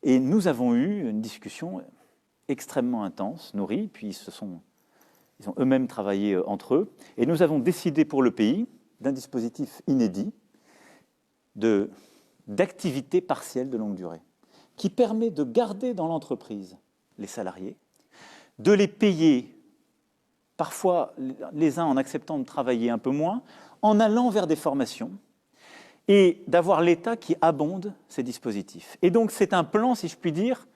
[SPEAKER 2] Et nous avons eu une discussion extrêmement intense, nourrie, puis ils ont eux-mêmes travaillé entre eux, et nous avons décidé pour le pays d'un dispositif inédit d'activité partielle de longue durée, qui permet de garder dans l'entreprise les salariés, de les payer, parfois les uns en acceptant de travailler un peu moins, en allant vers des formations, et d'avoir l'État qui abonde ces dispositifs. Et donc c'est un plan, si je puis dire,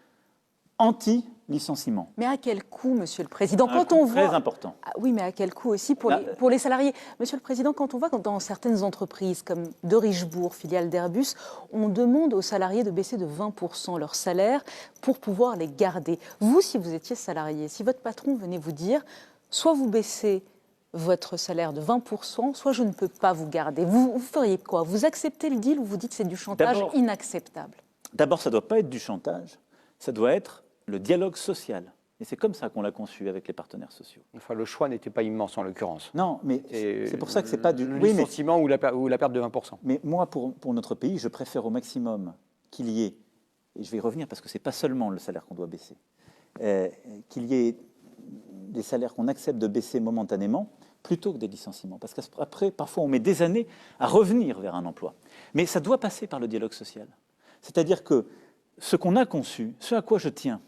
[SPEAKER 2] anti-licenciement.
[SPEAKER 1] Mais à quel coût, Monsieur le Président, quand
[SPEAKER 2] coût
[SPEAKER 1] on voit...
[SPEAKER 2] très important.
[SPEAKER 1] Ah oui, mais à quel coût aussi pour les salariés? Monsieur le Président, quand on voit dans certaines entreprises comme de Richebourg, filiale d'Airbus, on demande aux salariés de baisser de 20% leur salaire pour pouvoir les garder. Vous, si vous étiez salarié, si votre patron venait vous dire, soit vous baissez votre salaire de 20%, soit je ne peux pas vous garder. Vous feriez quoi? Vous acceptez le deal ou vous dites que c'est du chantage inacceptable?
[SPEAKER 2] D'abord, ça ne doit pas être du chantage, ça doit être le dialogue social. Et c'est comme ça qu'on l'a conçu avec les partenaires sociaux.
[SPEAKER 3] Enfin, le choix n'était pas immense en l'occurrence.
[SPEAKER 2] Non, mais c'est pour ça que c'est pas du...
[SPEAKER 3] Le licenciement ou la perte de 20%.
[SPEAKER 2] Mais moi, pour notre pays, je préfère au maximum qu'il y ait, et je vais y revenir parce que ce n'est pas seulement le salaire qu'on doit baisser, qu'il y ait des salaires qu'on accepte de baisser momentanément plutôt que des licenciements. Parce qu'après, parfois, on met des années à revenir vers un emploi. Mais ça doit passer par le dialogue social. C'est-à-dire que ce qu'on a conçu, ce à quoi je tiens,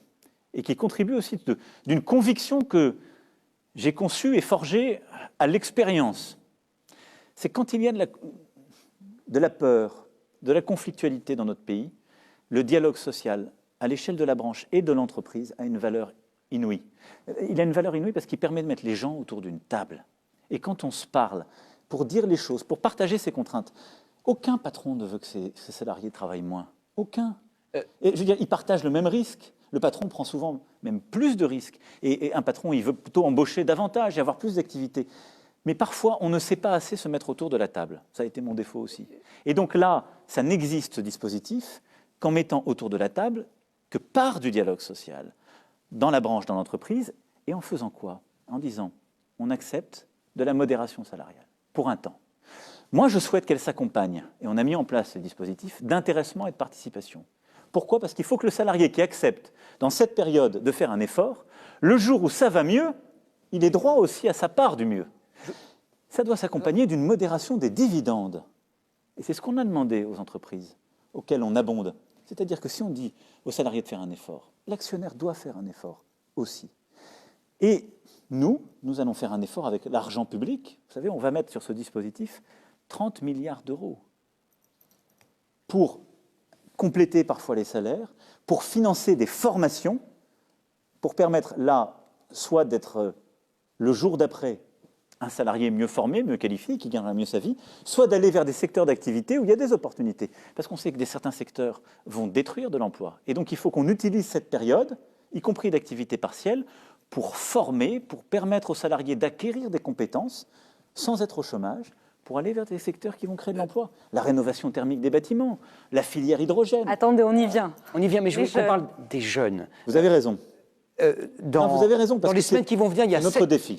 [SPEAKER 2] et qui contribue aussi d'une conviction que j'ai conçue et forgée à l'expérience, c'est quand il y a de la peur, de la conflictualité dans notre pays, le dialogue social, à l'échelle de la branche et de l'entreprise, a une valeur inouïe. Il a une valeur inouïe parce qu'il permet de mettre les gens autour d'une table. Et quand on se parle, pour dire les choses, pour partager ses contraintes, aucun patron ne veut que ses salariés travaillent moins. Aucun. Et je veux dire, ils partagent le même risque. Le patron prend souvent même plus de risques. Et un patron, il veut plutôt embaucher davantage et avoir plus d'activités. Mais parfois, on ne sait pas assez se mettre autour de la table. Ça a été mon défaut aussi. Et donc là, ça n'existe, ce dispositif, qu'en mettant autour de la table que par du dialogue social, dans la branche, dans l'entreprise, et en faisant quoi? En disant, on accepte de la modération salariale, pour un temps. Moi, je souhaite qu'elle s'accompagne, et on a mis en place ce dispositif, d'intéressement et de participation. Pourquoi? Parce qu'il faut que le salarié qui accepte, dans cette période, de faire un effort, le jour où ça va mieux, il ait droit aussi à sa part du mieux. Ça doit s'accompagner d'une modération des dividendes. Et c'est ce qu'on a demandé aux entreprises, auxquelles on abonde. C'est-à-dire que si on dit aux salariés de faire un effort, l'actionnaire doit faire un effort aussi. Et nous allons faire un effort avec l'argent public. Vous savez, on va mettre sur ce dispositif 30 milliards d'euros pour compléter parfois les salaires, pour financer des formations, pour permettre là, soit d'être le jour d'après un salarié mieux formé, mieux qualifié, qui gagnera mieux sa vie, soit d'aller vers des secteurs d'activité où il y a des opportunités. Parce qu'on sait que certains secteurs vont détruire de l'emploi. Et donc il faut qu'on utilise cette période, y compris d'activité partielle, pour former, pour permettre aux salariés d'acquérir des compétences sans être au chômage, pour aller vers des secteurs qui vont créer de l'emploi. La rénovation thermique des bâtiments, la filière hydrogène.
[SPEAKER 1] Attendez, on y vient.
[SPEAKER 3] On y vient, mais je veux qu'on parle des jeunes.
[SPEAKER 2] Vous avez raison.
[SPEAKER 3] Non,
[SPEAKER 2] vous avez raison, parce
[SPEAKER 3] dans les semaines qui vont venir, il y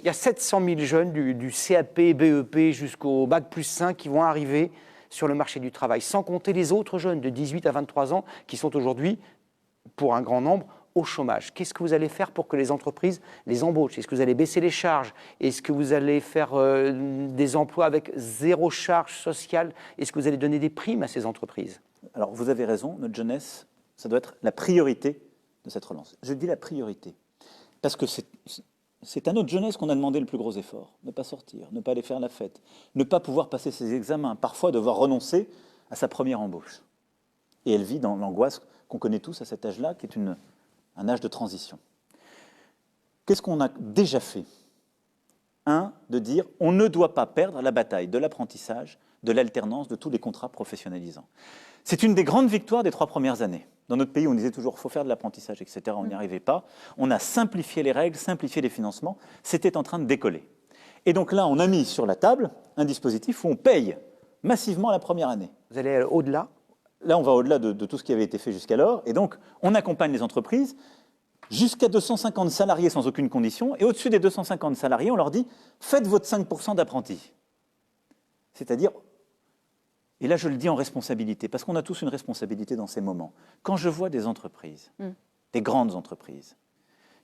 [SPEAKER 3] a 700 000 jeunes du CAP, BEP jusqu'au Bac plus 5 qui vont arriver sur le marché du travail, sans compter les autres jeunes de 18 à 23 ans qui sont aujourd'hui, pour un grand nombre, au chômage. Qu'est-ce que vous allez faire pour que les entreprises les embauchent? Est-ce que vous allez baisser les charges? Est-ce que vous allez faire des emplois avec zéro charge sociale? Est-ce que vous allez donner des primes à ces entreprises?
[SPEAKER 2] Alors, vous avez raison, notre jeunesse, ça doit être la priorité de cette relance. Je dis la priorité, parce que c'est à notre jeunesse qu'on a demandé le plus gros effort. Ne pas sortir, ne pas aller faire la fête, ne pas pouvoir passer ses examens, parfois devoir renoncer à sa première embauche. Et elle vit dans l'angoisse qu'on connaît tous à cet âge-là, qui est un âge de transition. Qu'est-ce qu'on a déjà fait? De dire on ne doit pas perdre la bataille de l'apprentissage, de l'alternance, de tous les contrats professionnalisants. C'est une des grandes victoires des 3 premières années. Dans notre pays, on disait toujours qu'il faut faire de l'apprentissage, etc. On n'y arrivait pas. On a simplifié les règles, simplifié les financements. C'était en train de décoller. Et donc là, on a mis sur la table un dispositif où on paye massivement la première année.
[SPEAKER 3] Vous allez au-delà?
[SPEAKER 2] Là, on va au-delà de tout ce qui avait été fait jusqu'alors. Et donc, on accompagne les entreprises jusqu'à 250 salariés sans aucune condition. Et au-dessus des 250 salariés, on leur dit « faites votre 5% d'apprentis ». C'est-à-dire, Et là, je le dis en responsabilité, parce qu'on a tous une responsabilité dans ces moments. Quand je vois des entreprises, des grandes entreprises,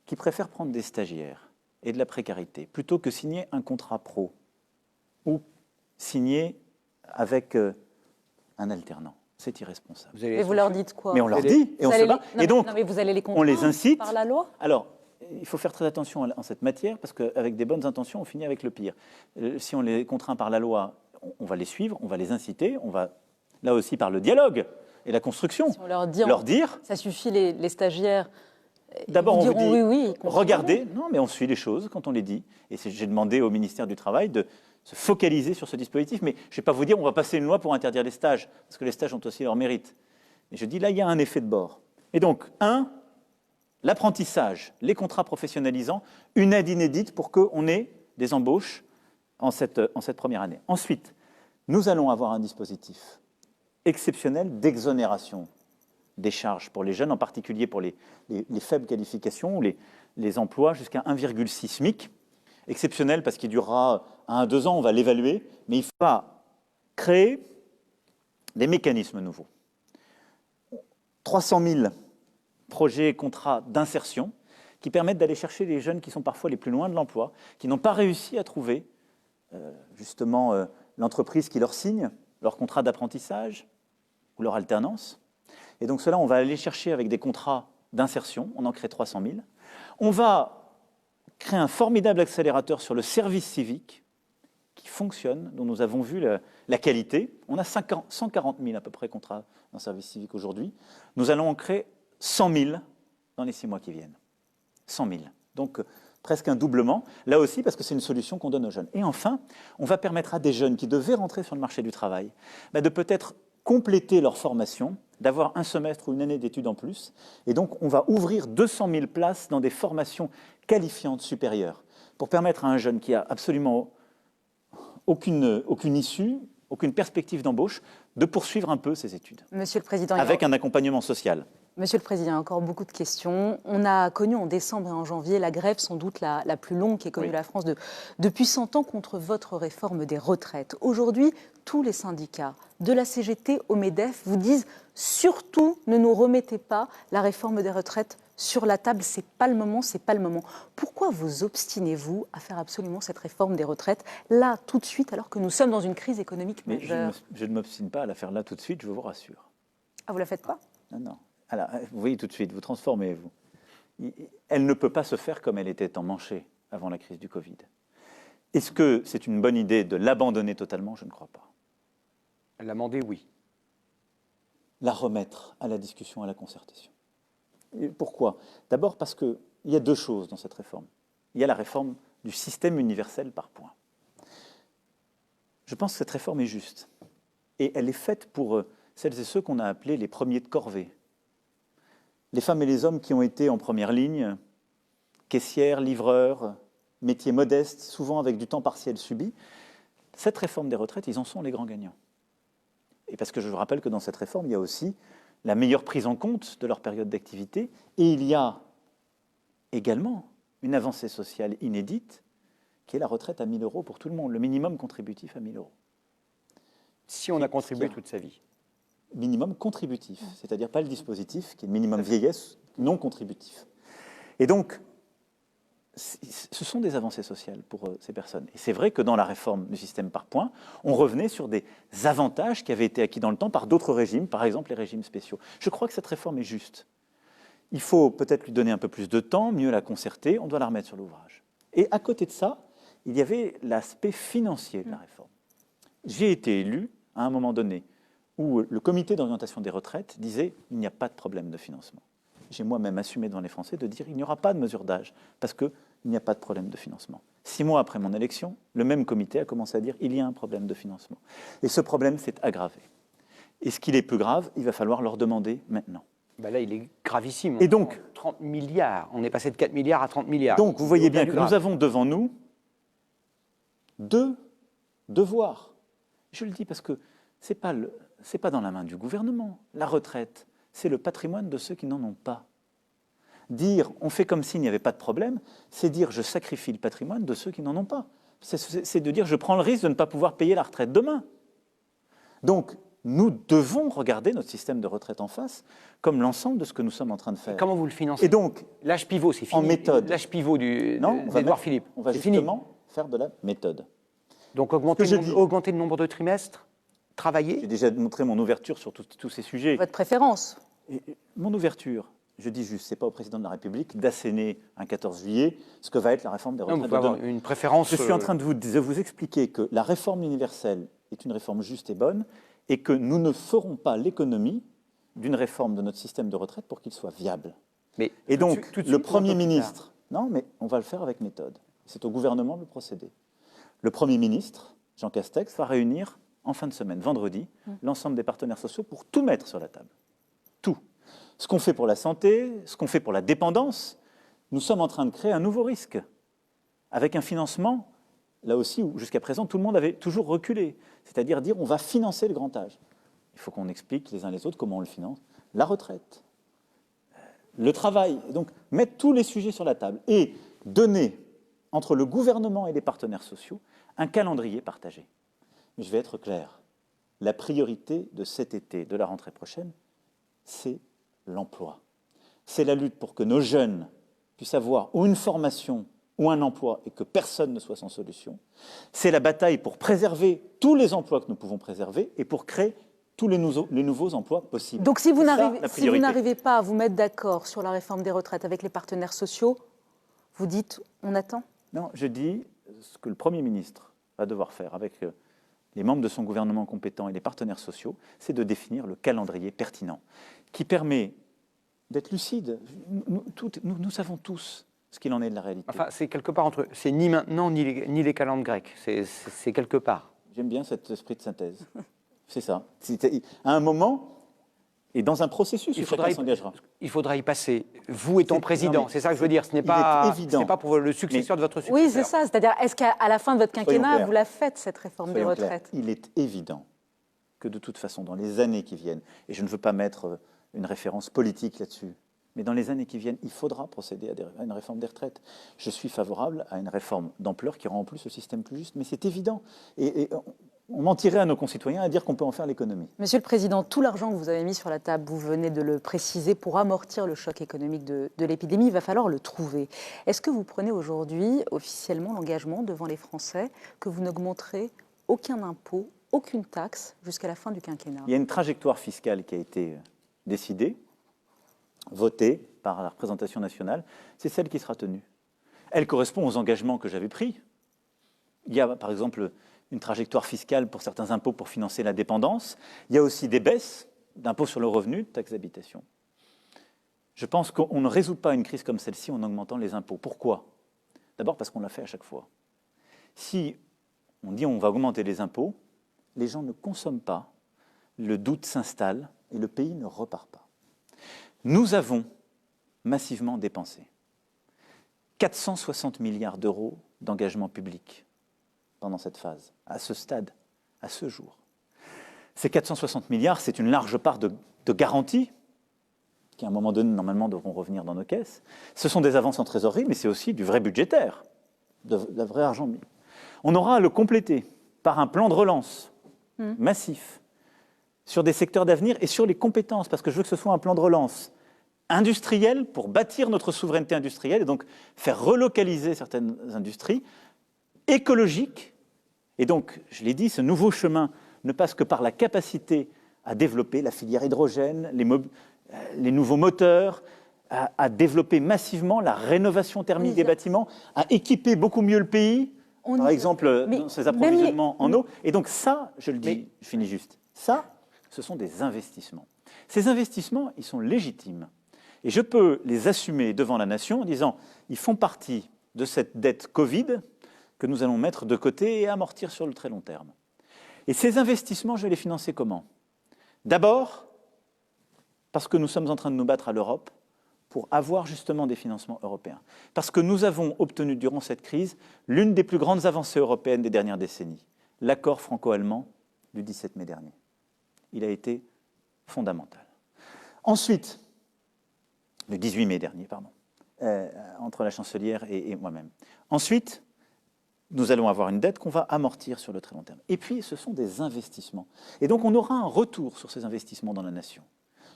[SPEAKER 2] qui préfèrent prendre des stagiaires et de la précarité, plutôt que signer un contrat pro ou signer avec un alternant, c'est irresponsable.
[SPEAKER 1] Et vous leur dites quoi?
[SPEAKER 2] Mais on leur dit, et on se bat.
[SPEAKER 1] Et donc, mais vous allez les
[SPEAKER 2] on les incite.
[SPEAKER 1] par la loi?
[SPEAKER 2] Alors, il faut faire très attention en cette matière, parce qu'avec des bonnes intentions, on finit avec le pire. Si on les contraint par la loi, on va les suivre, on va les inciter, on va, là aussi, par le dialogue et la construction,
[SPEAKER 1] si on leur
[SPEAKER 2] dire...
[SPEAKER 1] Ça suffit, les stagiaires...
[SPEAKER 2] D'abord, on vous dit,
[SPEAKER 1] oui,
[SPEAKER 2] regardez, non, mais on suit les choses quand on les dit. Et j'ai demandé au ministère du Travail de se focaliser sur ce dispositif. Mais je ne vais pas vous dire, on va passer une loi pour interdire les stages, parce que les stages ont aussi leur mérite. Mais je dis, là, il y a un effet de bord. Et donc, l'apprentissage, les contrats professionnalisants, une aide inédite pour qu'on ait des embauches en cette première année. Ensuite, nous allons avoir un dispositif exceptionnel d'exonération des charges pour les jeunes, en particulier pour les faibles qualifications, les emplois jusqu'à 1,6 SMIC. Exceptionnel parce qu'il durera 1 à 2 ans, on va l'évaluer, mais il faut créer des mécanismes nouveaux. 300 000 projets et contrats d'insertion qui permettent d'aller chercher les jeunes qui sont parfois les plus loin de l'emploi, qui n'ont pas réussi à trouver justement l'entreprise qui leur signe leur contrat d'apprentissage ou leur alternance. Et donc cela, on va aller chercher avec des contrats d'insertion, on en crée 300 000. On va créer un formidable accélérateur sur le service civique qui fonctionne, dont nous avons vu la qualité. On a 140 000 à peu près contrats dans le service civique aujourd'hui. Nous allons en créer 100 000 dans les 6 mois qui viennent. 100 000. Donc presque un doublement, là aussi parce que c'est une solution qu'on donne aux jeunes. Et enfin, on va permettre à des jeunes qui devaient rentrer sur le marché du travail de peut-être compléter leur formation, d'avoir un semestre ou une année d'études en plus. Et donc, on va ouvrir 200 000 places dans des formations qualifiantes supérieures pour permettre à un jeune qui a absolument aucune issue, aucune perspective d'embauche, de poursuivre un peu ses études.
[SPEAKER 1] Monsieur le Président,
[SPEAKER 2] avec un accompagnement social.
[SPEAKER 1] Monsieur le Président, il y a encore beaucoup de questions. On a connu en décembre et en janvier la grève sans doute la plus longue qu'ait connue la France depuis 100 ans contre votre réforme des retraites. Aujourd'hui, tous les syndicats, de la CGT au MEDEF, vous disent surtout ne nous remettez pas la réforme des retraites sur la table, c'est pas le moment, c'est pas le moment. Pourquoi vous obstinez-vous à faire absolument cette réforme des retraites là, tout de suite, alors que nous sommes dans une crise économique majeure?
[SPEAKER 2] Je ne m'obstine pas à la faire là tout de suite, je vous rassure.
[SPEAKER 1] Ah, vous la faites pas?
[SPEAKER 2] Non. Alors, vous voyez tout de suite, vous transformez, vous. Elle ne peut pas se faire comme elle était emmanchée avant la crise du Covid. Est-ce que c'est une bonne idée de l'abandonner totalement? Je ne crois pas.
[SPEAKER 3] L'amender, oui.
[SPEAKER 2] La remettre à la discussion, à la concertation. Et pourquoi? D'abord parce qu'il y a 2 choses dans cette réforme. Il y a la réforme du système universel par points. Je pense que cette réforme est juste. Et elle est faite pour celles et ceux qu'on a appelés les premiers de corvée. Les femmes et les hommes qui ont été en première ligne, caissières, livreurs, métiers modestes, souvent avec du temps partiel subi. Cette réforme des retraites, ils en sont les grands gagnants. Et parce que je vous rappelle que dans cette réforme, il y a aussi la meilleure prise en compte de leur période d'activité, et il y a également une avancée sociale inédite, qui est la retraite à 1 000 € pour tout le monde, le minimum contributif à 1 000 €.
[SPEAKER 3] Si on a contribué toute sa vie.
[SPEAKER 2] Minimum contributif, c'est-à-dire pas le dispositif, qui est le minimum vieillesse non contributif. Et donc, ce sont des avancées sociales pour ces personnes. Et c'est vrai que dans la réforme du système par points, on revenait sur des avantages qui avaient été acquis dans le temps par d'autres régimes, par exemple les régimes spéciaux. Je crois que cette réforme est juste. Il faut peut-être lui donner un peu plus de temps, mieux la concerter, on doit la remettre sur l'ouvrage. Et à côté de ça, il y avait l'aspect financier de la réforme. J'ai été élu à un moment donné où le comité d'orientation des retraites disait « il n'y a pas de problème de financement ». J'ai moi-même assumé devant les Français de dire « il n'y aura pas de mesure d'âge parce qu'il n'y a pas de problème de financement ». 6 mois après mon élection, le même comité a commencé à dire « il y a un problème de financement ». Et ce problème s'est aggravé. Et ce qu'il est plus grave, il va falloir leur demander maintenant.
[SPEAKER 3] Ben là, il est gravissime.
[SPEAKER 2] Et donc,
[SPEAKER 3] 30 milliards. On est passé de 4 milliards à 30 milliards.
[SPEAKER 2] Donc, vous voyez bien que nous avons devant nous 2 devoirs. Je le dis parce que ce n'est pas dans la main du gouvernement. La retraite, c'est le patrimoine de ceux qui n'en ont pas. Dire on fait comme s'il n'y avait pas de problème, c'est dire je sacrifie le patrimoine de ceux qui n'en ont pas. C'est de dire je prends le risque de ne pas pouvoir payer la retraite demain. Donc, nous devons regarder notre système de retraite en face, comme l'ensemble de ce que nous sommes en train de faire.
[SPEAKER 3] Et comment vous le financez?
[SPEAKER 2] Et donc,
[SPEAKER 3] l'âge pivot, c'est fini.
[SPEAKER 2] en méthode.
[SPEAKER 3] L'âge pivot d'Édouard Philippe.
[SPEAKER 2] On va
[SPEAKER 3] c'est fini.
[SPEAKER 2] justement faire de la méthode.
[SPEAKER 3] Donc augmenter le nombre de trimestres, travailler.
[SPEAKER 2] J'ai déjà montré mon ouverture sur tous ces sujets.
[SPEAKER 1] Votre préférence?
[SPEAKER 2] Mon ouverture, je dis juste, ce n'est pas au président de la République d'asséner un 14 juillet ce que va être la réforme des retraites.
[SPEAKER 3] Non, vous pouvez avoir une préférence.
[SPEAKER 2] Je suis en train de vous expliquer que la réforme universelle est une réforme juste et bonne et que nous ne ferons pas l'économie d'une réforme de notre système de retraite pour qu'il soit viable.
[SPEAKER 3] Mais
[SPEAKER 2] et donc,
[SPEAKER 3] tout de
[SPEAKER 2] le
[SPEAKER 3] suite,
[SPEAKER 2] Premier ministre... Non, mais on va le faire avec méthode. C'est au gouvernement de le procéder. Le Premier ministre, Jean Castex, va réunir en fin de semaine, vendredi, l'ensemble des partenaires sociaux pour tout mettre sur la table. Tout. Ce qu'on fait pour la santé, ce qu'on fait pour la dépendance, nous sommes en train de créer un nouveau risque, avec un financement, là aussi, où jusqu'à présent, tout le monde avait toujours reculé. C'est-à-dire dire, on va financer le grand âge. Il faut qu'on explique les uns les autres comment on le finance. La retraite, le travail. Donc, mettre tous les sujets sur la table et donner, entre le gouvernement et les partenaires sociaux, un calendrier partagé. Mais je vais être clair. La priorité de cet été, de la rentrée prochaine, c'est l'emploi. C'est la lutte pour que nos jeunes puissent avoir ou une formation ou un emploi et que personne ne soit sans solution. C'est la bataille pour préserver tous les emplois que nous pouvons préserver et pour créer tous les nouveaux emplois possibles.
[SPEAKER 1] Donc si vous n'arrivez pas à vous mettre d'accord sur la réforme des retraites avec les partenaires sociaux, vous dites on attend?
[SPEAKER 2] Non, je dis ce que le Premier ministre va devoir faire avec les membres de son gouvernement compétent et les partenaires sociaux, c'est de définir le calendrier pertinent qui permet d'être lucide. Nous savons tous ce qu'il en est de la réalité.
[SPEAKER 3] Enfin, c'est quelque part entre... C'est ni maintenant, ni les calendes grecques. C'est quelque part.
[SPEAKER 2] J'aime bien cet esprit de synthèse. C'est ça. À un moment, et dans un processus, chacun s'engagera.
[SPEAKER 3] Il faudra y passer. Vous étant président, c'est ça que je veux dire. Ce n'est pas pour le successeur de votre successeur.
[SPEAKER 1] Oui, c'est ça. C'est-à-dire, est-ce qu'à la fin de votre quinquennat, vous la faites, cette réforme des retraites?
[SPEAKER 2] Il est évident que de toute façon, dans les années qui viennent, et je ne veux pas mettre une référence politique là-dessus, mais dans les années qui viennent, il faudra procéder à une réforme des retraites. Je suis favorable à une réforme d'ampleur qui rend en plus le système plus juste, mais c'est évident. Et on mentirait à nos concitoyens à dire qu'on peut en faire l'économie.
[SPEAKER 1] Monsieur le Président, tout l'argent que vous avez mis sur la table, vous venez de le préciser, pour amortir le choc économique de l'épidémie, il va falloir le trouver. Est-ce que vous prenez aujourd'hui officiellement l'engagement devant les Français que vous n'augmenterez aucun impôt, aucune taxe jusqu'à la fin du quinquennat?
[SPEAKER 2] Il y a une trajectoire fiscale qui a été décidée, votée par la représentation nationale, c'est celle qui sera tenue. Elle correspond aux engagements que j'avais pris. Il y a par exemple une trajectoire fiscale pour certains impôts pour financer la dépendance. Il y a aussi des baisses d'impôts sur le revenu, de taxes d'habitation. Je pense qu'on ne résout pas une crise comme celle-ci en augmentant les impôts. Pourquoi? D'abord parce qu'on l'a fait à chaque fois. Si on dit on va augmenter les impôts, les gens ne consomment pas, le doute s'installe et le pays ne repart pas. Nous avons massivement dépensé 460 milliards d'euros d'engagement public pendant cette phase, à ce stade, à ce jour. Ces 460 milliards, c'est une large part de garantie qui, à un moment donné, normalement, devront revenir dans nos caisses. Ce sont des avances en trésorerie, mais c'est aussi du vrai budgétaire, de vrai argent mis. On aura à le compléter par un plan de relance massif sur des secteurs d'avenir et sur les compétences, parce que je veux que ce soit un plan de relance industriel pour bâtir notre souveraineté industrielle et donc faire relocaliser certaines industries, écologique. Et donc, je l'ai dit, ce nouveau chemin ne passe que par la capacité à développer la filière hydrogène, les nouveaux moteurs, à développer massivement la rénovation thermique des bâtiments, à équiper beaucoup mieux le pays, par exemple dans ses approvisionnements en eau. Et donc ça, je le dis, je finis juste, ça, ce sont des investissements. Ces investissements, ils sont légitimes. Et je peux les assumer devant la nation en disant, ils font partie de cette dette Covid que nous allons mettre de côté et amortir sur le très long terme. Et ces investissements, je vais les financer comment? D'abord, parce que nous sommes en train de nous battre à l'Europe pour avoir justement des financements européens. Parce que nous avons obtenu durant cette crise l'une des plus grandes avancées européennes des dernières décennies, l'accord franco-allemand du 17 mai dernier. Il a été fondamental. Ensuite, le 18 mai dernier, pardon, entre la chancelière et moi-même. Ensuite, nous allons avoir une dette qu'on va amortir sur le très long terme. Et puis, ce sont des investissements. Et donc, on aura un retour sur ces investissements dans la nation.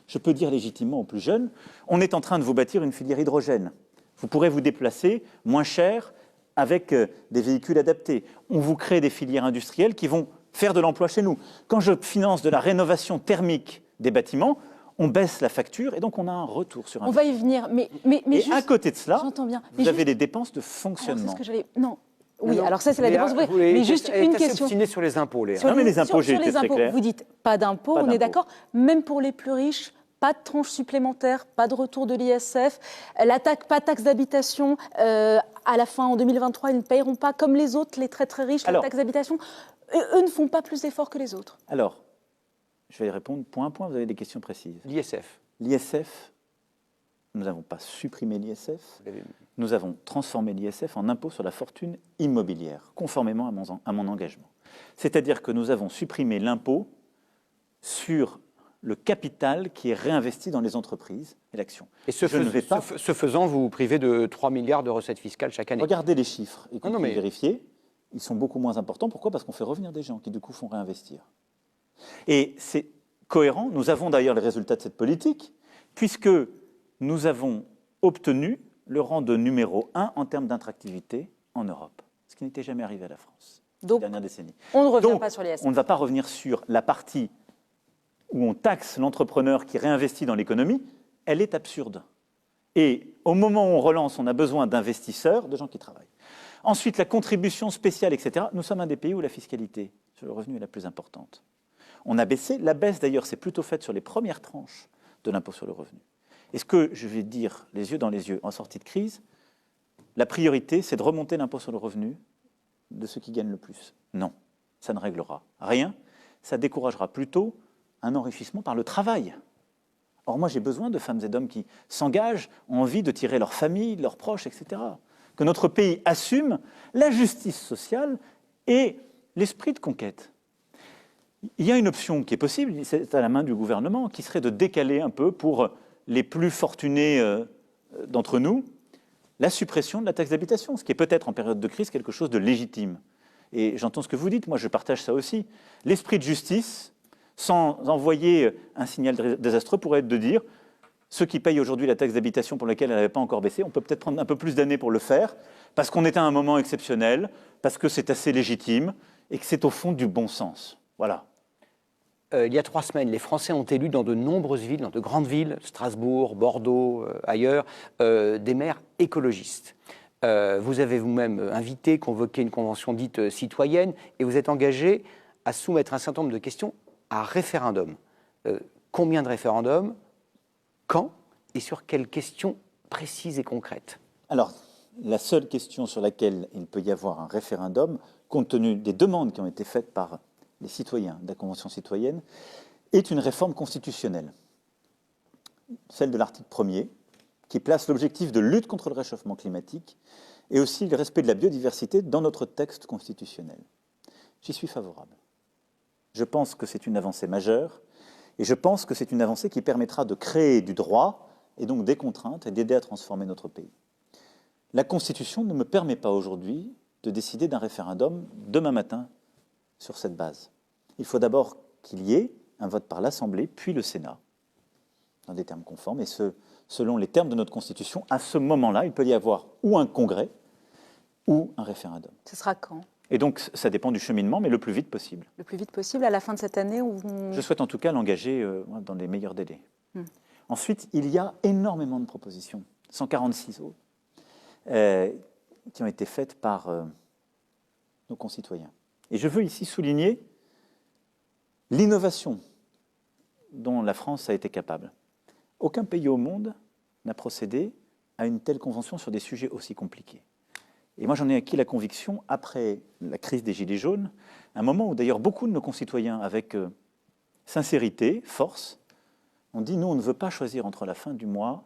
[SPEAKER 2] Je peux dire légitimement aux plus jeunes, on est en train de vous bâtir une filière hydrogène. Vous pourrez vous déplacer moins cher avec des véhicules adaptés. On vous crée des filières industrielles qui vont faire de l'emploi chez nous. Quand je finance de la rénovation thermique des bâtiments, on baisse la facture et donc on a un retour sur
[SPEAKER 1] investissement. On va y venir, mais
[SPEAKER 2] et
[SPEAKER 1] juste,
[SPEAKER 2] à côté de cela,
[SPEAKER 1] j'entends bien.
[SPEAKER 2] vous avez les dépenses de fonctionnement.
[SPEAKER 1] Alors, c'est ce que j'allais... Non. Oui,
[SPEAKER 3] non,
[SPEAKER 1] alors ça, c'est la dépense.
[SPEAKER 3] Mais
[SPEAKER 1] juste une question.
[SPEAKER 3] Sur les impôts, Léa.
[SPEAKER 2] Non, mais les impôts, j'ai été très clair.
[SPEAKER 1] Vous dites pas d'impôts, on est d'accord. Même pour les plus riches, pas de tranche supplémentaire, pas de retour de l'ISF, pas de taxe d'habitation. À la fin, en 2023, ils ne paieront pas, comme les autres, les très très riches, la taxe d'habitation. Eux ne font pas plus d'efforts que les autres.
[SPEAKER 2] Alors, je vais y répondre point à point, vous avez des questions précises.
[SPEAKER 3] L'ISF.
[SPEAKER 2] L'ISF, nous n'avons pas supprimé l'ISF, nous avons transformé l'ISF en impôt sur la fortune immobilière, conformément à mon engagement. C'est-à-dire que nous avons supprimé l'impôt sur le capital qui est réinvesti dans les entreprises et l'action.
[SPEAKER 3] Et ce faisant, vous vous privez de 3 milliards de recettes fiscales chaque année.
[SPEAKER 2] Regardez les chiffres et vérifiez, ils sont beaucoup moins importants. Pourquoi ? Parce qu'on fait revenir des gens qui, du coup, font réinvestir. Et c'est cohérent. Nous avons d'ailleurs les résultats de cette politique, puisque nous avons obtenu le rang de numéro 1 en termes d'attractivité en Europe, ce qui n'était jamais arrivé à la France ces dernières décennies.
[SPEAKER 1] On ne revient pas sur l'ISF.
[SPEAKER 2] On ne va pas revenir sur la partie où on taxe l'entrepreneur qui réinvestit dans l'économie. Elle est absurde. Et au moment où on relance, on a besoin d'investisseurs, de gens qui travaillent. Ensuite, la contribution spéciale, etc. Nous sommes un des pays où la fiscalité sur le revenu est la plus importante. On a baissé. La baisse, d'ailleurs, c'est plutôt faite sur les premières tranches de l'impôt sur le revenu. Et ce que je vais dire les yeux dans les yeux en sortie de crise, la priorité, c'est de remonter l'impôt sur le revenu de ceux qui gagnent le plus. Non, ça ne réglera rien. Ça découragera plutôt un enrichissement par le travail. Or, moi, j'ai besoin de femmes et d'hommes qui s'engagent, ont envie de tirer leur famille, leurs proches, etc. Que notre pays assume la justice sociale et l'esprit de conquête. Il y a une option qui est possible, c'est à la main du gouvernement, qui serait de décaler un peu pour les plus fortunés d'entre nous, la suppression de la taxe d'habitation, ce qui est peut-être en période de crise quelque chose de légitime. Et j'entends ce que vous dites, moi je partage ça aussi. L'esprit de justice, sans envoyer un signal désastreux, pourrait être de dire ceux qui payent aujourd'hui la taxe d'habitation pour laquelle elle n'avait pas encore baissé, on peut peut-être prendre un peu plus d'années pour le faire, parce qu'on est à un moment exceptionnel, parce que c'est assez légitime et que c'est au fond du bon sens. Voilà.
[SPEAKER 3] Il y a 3 semaines, les Français ont élu dans de nombreuses villes, dans de grandes villes, Strasbourg, Bordeaux, ailleurs, des maires écologistes. Vous avez vous-même invité, convoqué une convention dite citoyenne, et vous êtes engagé à soumettre un certain nombre de questions à référendum. Combien de référendums ? Quand ? Et sur quelles questions précises et concrètes ?
[SPEAKER 2] Alors, la seule question sur laquelle il peut y avoir un référendum, compte tenu des demandes qui ont été faites par les citoyens de la Convention citoyenne, est une réforme constitutionnelle. Celle de l'article 1er, qui place l'objectif de lutte contre le réchauffement climatique et aussi le respect de la biodiversité dans notre texte constitutionnel. J'y suis favorable. Je pense que c'est une avancée majeure et je pense que c'est une avancée qui permettra de créer du droit et donc des contraintes et d'aider à transformer notre pays. La Constitution ne me permet pas aujourd'hui de décider d'un référendum demain matin sur cette base. Il faut d'abord qu'il y ait un vote par l'Assemblée, puis le Sénat, dans des termes conformes. Et selon les termes de notre Constitution, à ce moment-là, il peut y avoir ou un congrès ou un référendum.
[SPEAKER 1] Ce sera quand ?
[SPEAKER 2] Et donc, ça dépend du cheminement, mais le plus vite possible.
[SPEAKER 1] Le plus vite possible, à la fin de cette année
[SPEAKER 2] Je souhaite en tout cas l'engager dans les meilleurs délais. Ensuite, il y a énormément de propositions, 146 autres, qui ont été faites par nos concitoyens. Et je veux ici souligner l'innovation dont la France a été capable. Aucun pays au monde n'a procédé à une telle convention sur des sujets aussi compliqués. Et moi, j'en ai acquis la conviction, après la crise des Gilets jaunes, un moment où d'ailleurs beaucoup de nos concitoyens, avec sincérité, force, ont dit « nous, on ne veut pas choisir entre la fin du mois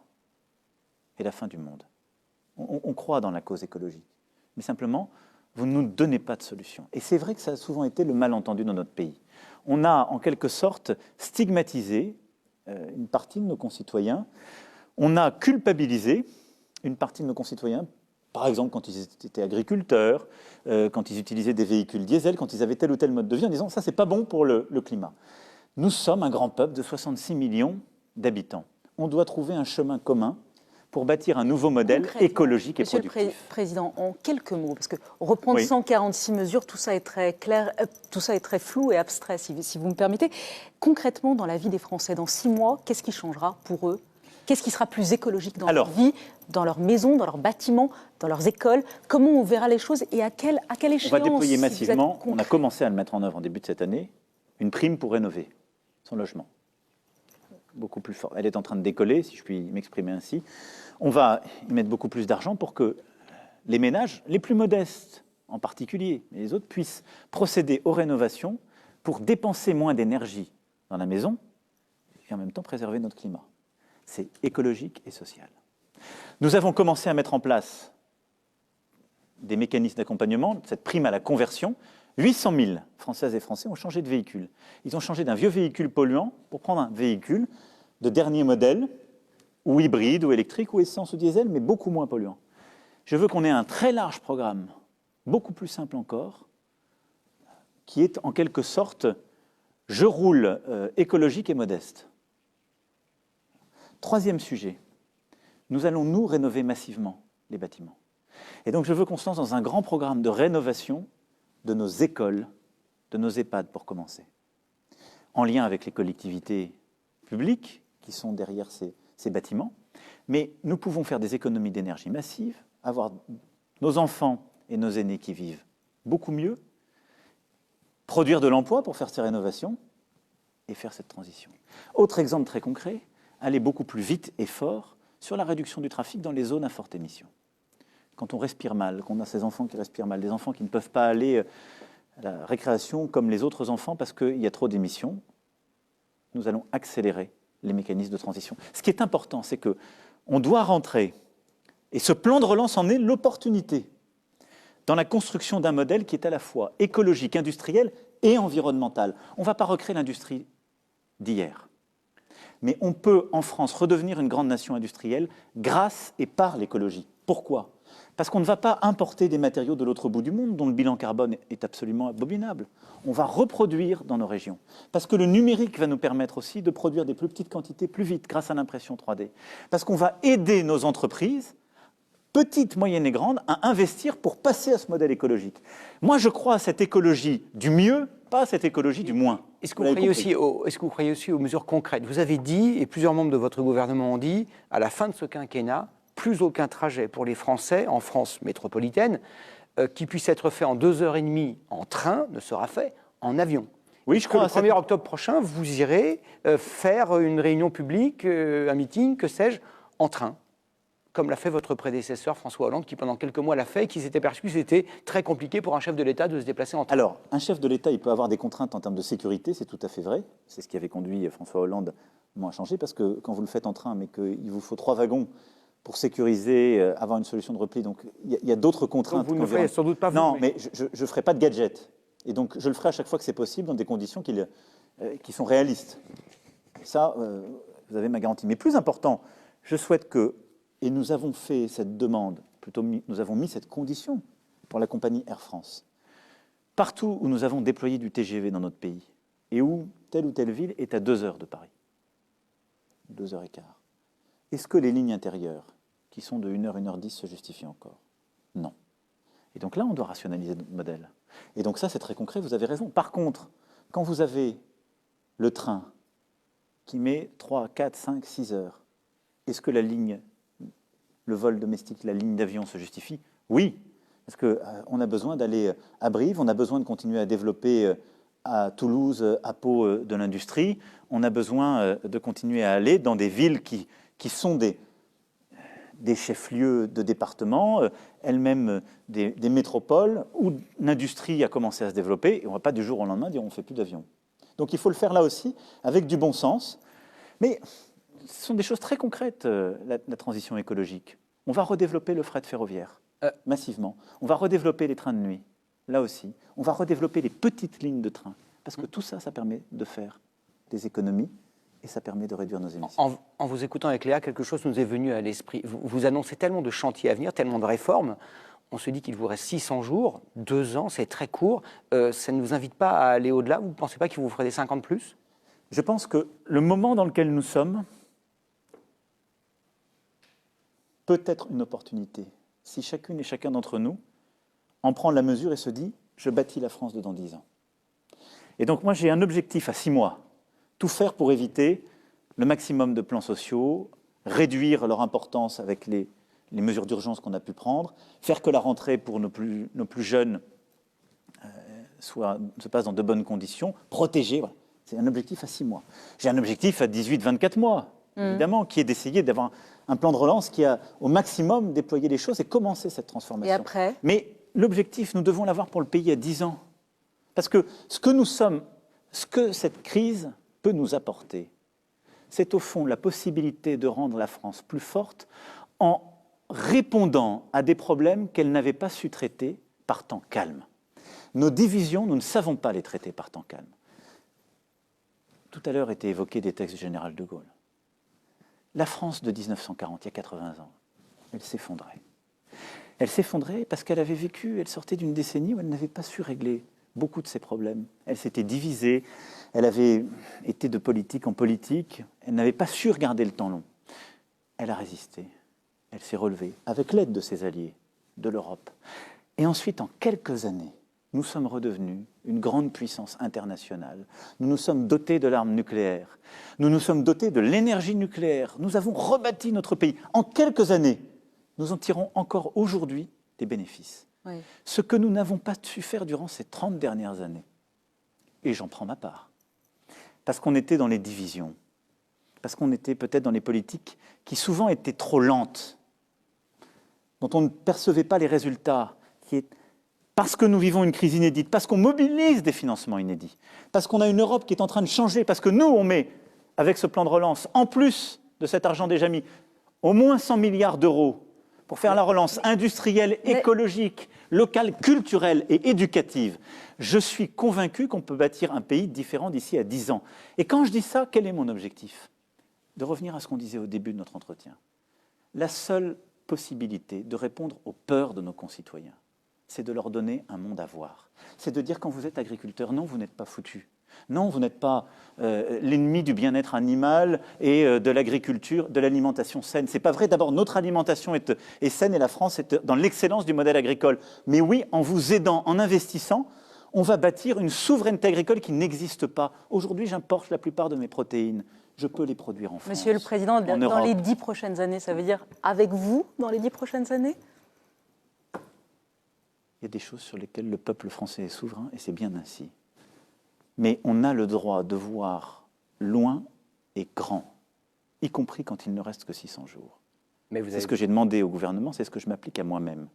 [SPEAKER 2] et la fin du monde. On croit dans la cause écologique, mais simplement, vous ne nous donnez pas de solution. » Et c'est vrai que ça a souvent été le malentendu dans notre pays. On a, en quelque sorte, stigmatisé une partie de nos concitoyens. On a culpabilisé une partie de nos concitoyens Par exemple, quand ils étaient agriculteurs, quand ils utilisaient des véhicules diesel, quand ils avaient tel ou tel mode de vie, en disant ça, c'est pas bon pour le climat. Nous sommes un grand peuple de 66 millions d'habitants. On doit trouver un chemin commun pour bâtir un nouveau modèle écologique et productif.
[SPEAKER 1] Monsieur le Président, en quelques mots, parce que reprendre
[SPEAKER 2] Oui.
[SPEAKER 1] 146 mesures, tout ça est très clair, tout ça est très flou et abstrait, si vous me permettez. Concrètement, dans la vie des Français, dans 6 mois, qu'est-ce qui changera pour eux? Qu'est-ce qui sera plus écologique dans leur vie, dans leurs maisons, dans leurs bâtiments, dans leurs écoles? Comment on verra les choses et à quelle échéance?
[SPEAKER 2] On va déployer massivement, on a commencé à le mettre en œuvre en début de cette année, une prime pour rénover son logement. Beaucoup plus fort. Elle est en train de décoller, si je puis m'exprimer ainsi. On va y mettre beaucoup plus d'argent pour que les ménages, les plus modestes en particulier, mais les autres, puissent procéder aux rénovations pour dépenser moins d'énergie dans la maison et en même temps préserver notre climat. C'est écologique et social. Nous avons commencé à mettre en place des mécanismes d'accompagnement, cette prime à la conversion. 800 000 Françaises et Français ont changé de véhicule. Ils ont changé d'un vieux véhicule polluant pour prendre un véhicule de dernier modèle, ou hybride, ou électrique, ou essence, ou diesel, mais beaucoup moins polluant. Je veux qu'on ait un très large programme, beaucoup plus simple encore, qui est en quelque sorte « je roule écologique et modeste ». Troisième sujet, nous allons nous rénover massivement les bâtiments. Et donc je veux qu'on se lance dans un grand programme de rénovation de nos écoles, de nos EHPAD pour commencer, en lien avec les collectivités publiques qui sont derrière ces bâtiments. Mais nous pouvons faire des économies d'énergie massives, avoir nos enfants et nos aînés qui vivent beaucoup mieux, produire de l'emploi pour faire ces rénovations et faire cette transition. Autre exemple très concret, aller beaucoup plus vite et fort sur la réduction du trafic dans les zones à forte émission. Quand on respire mal, qu'on a ces enfants qui respirent mal, des enfants qui ne peuvent pas aller à la récréation comme les autres enfants parce qu'il y a trop d'émissions, nous allons accélérer les mécanismes de transition. Ce qui est important, c'est qu'on doit rentrer, et ce plan de relance en est l'opportunité, dans la construction d'un modèle qui est à la fois écologique, industriel et environnemental. On ne va pas recréer l'industrie d'hier. Mais on peut, en France, redevenir une grande nation industrielle grâce et par l'écologie. Pourquoi ? Parce qu'on ne va pas importer des matériaux de l'autre bout du monde dont le bilan carbone est absolument abominable. On va reproduire dans nos régions. Parce que le numérique va nous permettre aussi de produire des plus petites quantités plus vite grâce à l'impression 3D. Parce qu'on va aider nos entreprises, petites, moyennes et grandes, à investir pour passer à ce modèle écologique. Moi, je crois à cette écologie du mieux, pas à cette écologie du moins.
[SPEAKER 3] Est-ce que vous croyez aussi aux mesures concrètes? Vous avez dit, et plusieurs membres de votre gouvernement ont dit, à la fin de ce quinquennat, plus aucun trajet pour les Français en France métropolitaine qui puisse être fait en 2h30 en train ne sera fait en avion.
[SPEAKER 2] Oui, je crois.
[SPEAKER 3] Le 1er octobre prochain, vous irez faire une réunion publique, un meeting, que sais-je, en train, comme l'a fait votre prédécesseur François Hollande, qui pendant quelques mois l'a fait et qui s'était perçu que c'était très compliqué pour un chef de l'État de se déplacer en train.
[SPEAKER 2] Alors, un chef de l'État, il peut avoir des contraintes en termes de sécurité, c'est tout à fait vrai. C'est ce qui avait conduit François Hollande à changer, parce que quand vous le faites en train, mais qu'il vous faut 3 wagons pour sécuriser, avoir une solution de repli. Donc, il y a d'autres contraintes.
[SPEAKER 3] Donc vous ne le ferez sans doute pas vous.
[SPEAKER 2] Non, mais je ne ferai pas de gadget. Et donc, je le ferai à chaque fois que c'est possible, dans des conditions qui sont réalistes. Ça, vous avez ma garantie. Mais plus important, je souhaite que, et nous avons fait cette demande, plutôt nous avons mis cette condition pour la compagnie Air France. Partout où nous avons déployé du TGV dans notre pays, et où telle ou telle ville est à 2 heures de Paris, 2h15, est-ce que les lignes intérieures, qui sont de 1h, 1h10, se justifient encore? Non. Et donc là, on doit rationaliser notre modèle. Et donc ça, c'est très concret, vous avez raison. Par contre, quand vous avez le train qui met 3, 4, 5, 6 heures, est-ce que le vol domestique, la ligne d'avion se justifie? Oui, parce qu'on a besoin d'aller à Brive, on a besoin de continuer à développer à Toulouse, à Pau de l'industrie, on a besoin de continuer à aller dans des villes qui sont des chefs-lieux de département, elles-mêmes des métropoles, où l'industrie a commencé à se développer, et on ne va pas du jour au lendemain dire on ne fait plus d'avions. Donc il faut le faire là aussi, avec du bon sens. Mais ce sont des choses très concrètes, la transition écologique. On va redévelopper le fret ferroviaire, massivement. On va redévelopper les trains de nuit, là aussi. On va redévelopper les petites lignes de train, parce que tout ça, ça permet de faire des économies et ça permet de réduire nos émissions.
[SPEAKER 3] En vous écoutant avec Léa, quelque chose nous est venu à l'esprit. Vous annoncez tellement de chantiers à venir, tellement de réformes. On se dit qu'il vous reste 600 jours, 2 ans, c'est très court. Ça ne vous invite pas à aller au-delà? Vous ne pensez pas qu'il vous ferait des 50 de plus?
[SPEAKER 2] Je pense que le moment dans lequel nous sommes peut être une opportunité. Si chacune et chacun d'entre nous en prend la mesure et se dit « je bâtis la France de dans 10 ans ». Et donc moi j'ai un objectif à 6 mois, tout faire pour éviter le maximum de plans sociaux, réduire leur importance avec les mesures d'urgence qu'on a pu prendre, faire que la rentrée pour nos plus jeunes se passe dans de bonnes conditions, protéger, voilà. C'est un objectif à 6 mois. J'ai un objectif à 18-24 mois, évidemment, qui est d'essayer d'avoir un plan de relance qui a au maximum déployé les choses et commencé cette transformation.
[SPEAKER 1] Et après?
[SPEAKER 2] Mais l'objectif, nous devons l'avoir pour le pays à 10 ans. Parce que ce que nous sommes, ce que cette crise peut nous apporter, c'est au fond la possibilité de rendre la France plus forte en répondant à des problèmes qu'elle n'avait pas su traiter par temps calme. Nos divisions, nous ne savons pas les traiter par temps calme. Tout à l'heure étaient évoqués des textes du général de Gaulle. La France de 1940, il y a 80 ans, elle s'effondrait. Elle s'effondrait parce qu'elle avait vécu, elle sortait d'une décennie où elle n'avait pas su régler beaucoup de ses problèmes. Elle s'était divisée, elle avait été de politique en politique, elle n'avait pas su regarder le temps long. Elle a résisté, elle s'est relevée, avec l'aide de ses alliés, de l'Europe. Et ensuite, en quelques années, nous sommes redevenus une grande puissance internationale. Nous nous sommes dotés de l'arme nucléaire. Nous nous sommes dotés de l'énergie nucléaire. Nous avons rebâti notre pays. En quelques années, nous en tirons encore aujourd'hui des bénéfices.
[SPEAKER 1] Oui.
[SPEAKER 2] Ce que nous n'avons pas su faire durant ces 30 dernières années, et j'en prends ma part, parce qu'on était dans les divisions, parce qu'on était peut-être dans les politiques qui souvent étaient trop lentes, dont on ne percevait pas les résultats, parce que nous vivons une crise inédite, parce qu'on mobilise des financements inédits, parce qu'on a une Europe qui est en train de changer, parce que nous, on met, avec ce plan de relance, en plus de cet argent déjà mis, au moins 100 milliards d'euros pour faire la relance industrielle, écologique, locale, culturelle et éducative. Je suis convaincu qu'on peut bâtir un pays différent d'ici à 10 ans. Et quand je dis ça, quel est mon objectif? De revenir à ce qu'on disait au début de notre entretien. La seule possibilité de répondre aux peurs de nos concitoyens, c'est de leur donner un monde à voir. C'est de dire quand vous êtes agriculteur, non, vous n'êtes pas foutu. Non, vous n'êtes pas l'ennemi du bien-être animal et de l'agriculture, de l'alimentation saine. Ce n'est pas vrai. D'abord, notre alimentation est saine et la France est dans l'excellence du modèle agricole. Mais oui, en vous aidant, en investissant, on va bâtir une souveraineté agricole qui n'existe pas. Aujourd'hui, j'importe la plupart de mes protéines. Je peux les produire en France.
[SPEAKER 1] Monsieur le Président, dans
[SPEAKER 2] Europe.
[SPEAKER 1] les 10 prochaines années, ça veut dire avec vous dans les 10 prochaines années?
[SPEAKER 2] Il y a des choses sur lesquelles le peuple français est souverain et c'est bien ainsi. Mais on a le droit de voir loin et grand, y compris quand il ne reste que 600 jours. C'est ce que j'ai demandé au gouvernement, c'est ce que je m'applique à moi-même.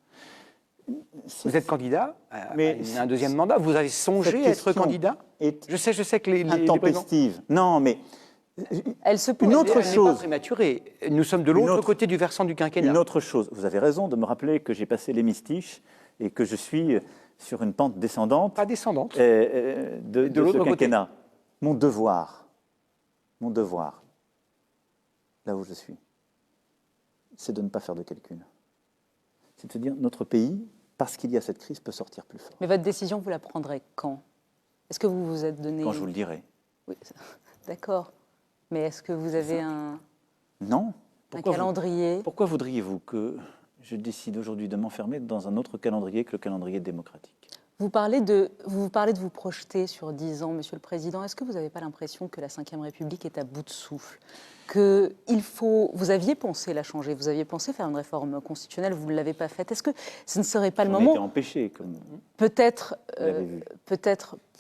[SPEAKER 3] Vous êtes candidat à un deuxième mandat? Vous avez songé à être candidat? Je sais que les
[SPEAKER 2] intempestive. Non, mais
[SPEAKER 1] elle se pose.
[SPEAKER 2] Une autre chose.
[SPEAKER 3] Pas prématurée. Nous sommes de l'autre côté du versant du quinquennat.
[SPEAKER 2] Une autre chose. Vous avez raison de me rappeler que j'ai passé l'hémistiche et que je suis sur une pente descendante.
[SPEAKER 3] Pas descendante.
[SPEAKER 2] De ce quinquennat. Mon devoir, là où je suis, c'est de ne pas faire de calcul. C'est de se dire, notre pays, parce qu'il y a cette crise, peut sortir plus fort.
[SPEAKER 1] Mais votre décision, vous la prendrez quand? Est-ce que vous vous êtes donné...
[SPEAKER 2] Quand je vous le dirai.
[SPEAKER 1] Oui, d'accord. Mais est-ce que vous avez un calendrier?
[SPEAKER 2] Pourquoi voudriez-vous que je décide aujourd'hui de m'enfermer dans un autre calendrier que le calendrier démocratique?
[SPEAKER 1] Vous parlez de vous projeter sur 10 ans, Monsieur le Président. Est-ce que vous n'avez pas l'impression que la Ve République est à bout de souffle? Vous aviez pensé la changer, vous aviez pensé faire une réforme constitutionnelle, vous ne l'avez pas faite. Est-ce que ce ne serait pas le moment,
[SPEAKER 2] empêché, comme
[SPEAKER 1] peut-être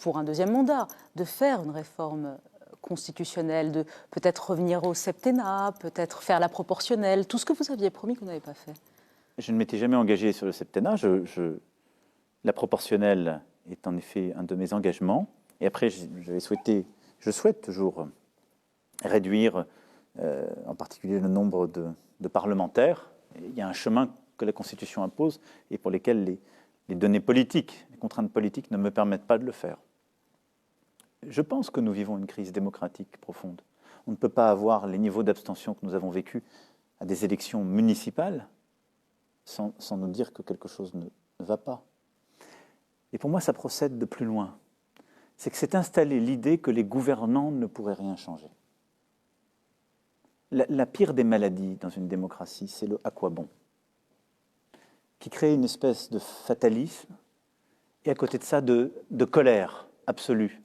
[SPEAKER 1] pour un deuxième mandat, de faire une réforme constitutionnelle, de peut-être revenir au septennat, peut-être faire la proportionnelle, tout ce que vous aviez promis que vous n'avez pas fait?
[SPEAKER 2] Je ne m'étais jamais engagé sur le septennat. La proportionnelle est en effet un de mes engagements. Et après, je souhaite toujours réduire, en particulier le nombre de parlementaires. Il y a un chemin que la Constitution impose et pour lesquels les données politiques, les contraintes politiques ne me permettent pas de le faire. Je pense que nous vivons une crise démocratique profonde. On ne peut pas avoir les niveaux d'abstention que nous avons vécus à des élections municipales sans nous dire que quelque chose ne va pas. Et pour moi, ça procède de plus loin. C'est que s'est installée l'idée que les gouvernants ne pourraient rien changer. La pire des maladies dans une démocratie, c'est le « à quoi bon ?», qui crée une espèce de fatalisme et à côté de ça de colère absolue.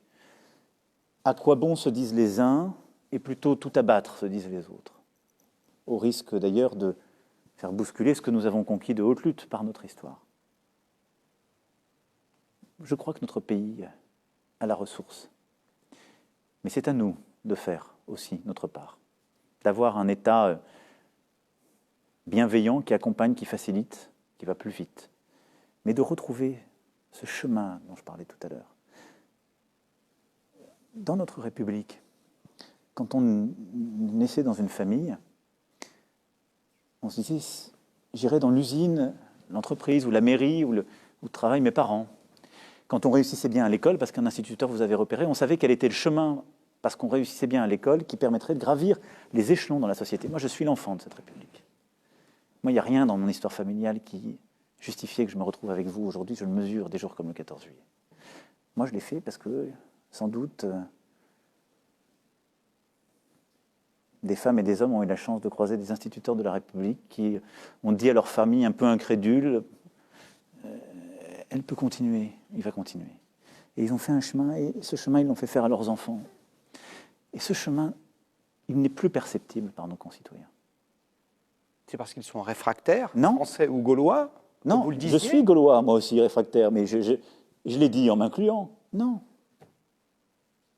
[SPEAKER 2] À quoi bon se disent les uns et plutôt tout abattre se disent les autres, au risque d'ailleurs de faire bousculer ce que nous avons conquis de haute lutte par notre histoire. Je crois que notre pays a la ressource, mais c'est à nous de faire aussi notre part, d'avoir un État bienveillant qui accompagne, qui facilite, qui va plus vite, mais de retrouver ce chemin dont je parlais tout à l'heure. Dans notre République, quand on naissait dans une famille, on se disait, j'irai dans l'usine, l'entreprise ou la mairie où travaillent mes parents. Quand on réussissait bien à l'école, parce qu'un instituteur vous avait repéré, on savait quel était le chemin, parce qu'on réussissait bien à l'école, qui permettrait de gravir les échelons dans la société. Moi, je suis l'enfant de cette République. Moi, il n'y a rien dans mon histoire familiale qui justifiait que je me retrouve avec vous aujourd'hui. Je le mesure des jours comme le 14 juillet. Moi, je l'ai fait parce que, sans doute, des femmes et des hommes ont eu la chance de croiser des instituteurs de la République qui ont dit à leur famille un peu incrédule, elle peut continuer, il va continuer. Et ils ont fait un chemin, et ce chemin, ils l'ont fait faire à leurs enfants. Et ce chemin, il n'est plus perceptible par nos concitoyens.
[SPEAKER 3] C'est parce qu'ils sont réfractaires,
[SPEAKER 2] non.
[SPEAKER 3] Français ou gaulois?
[SPEAKER 2] Non,
[SPEAKER 3] vous le disiez.
[SPEAKER 2] Je suis gaulois, moi aussi, réfractaire, mais je l'ai dit en m'incluant. Non.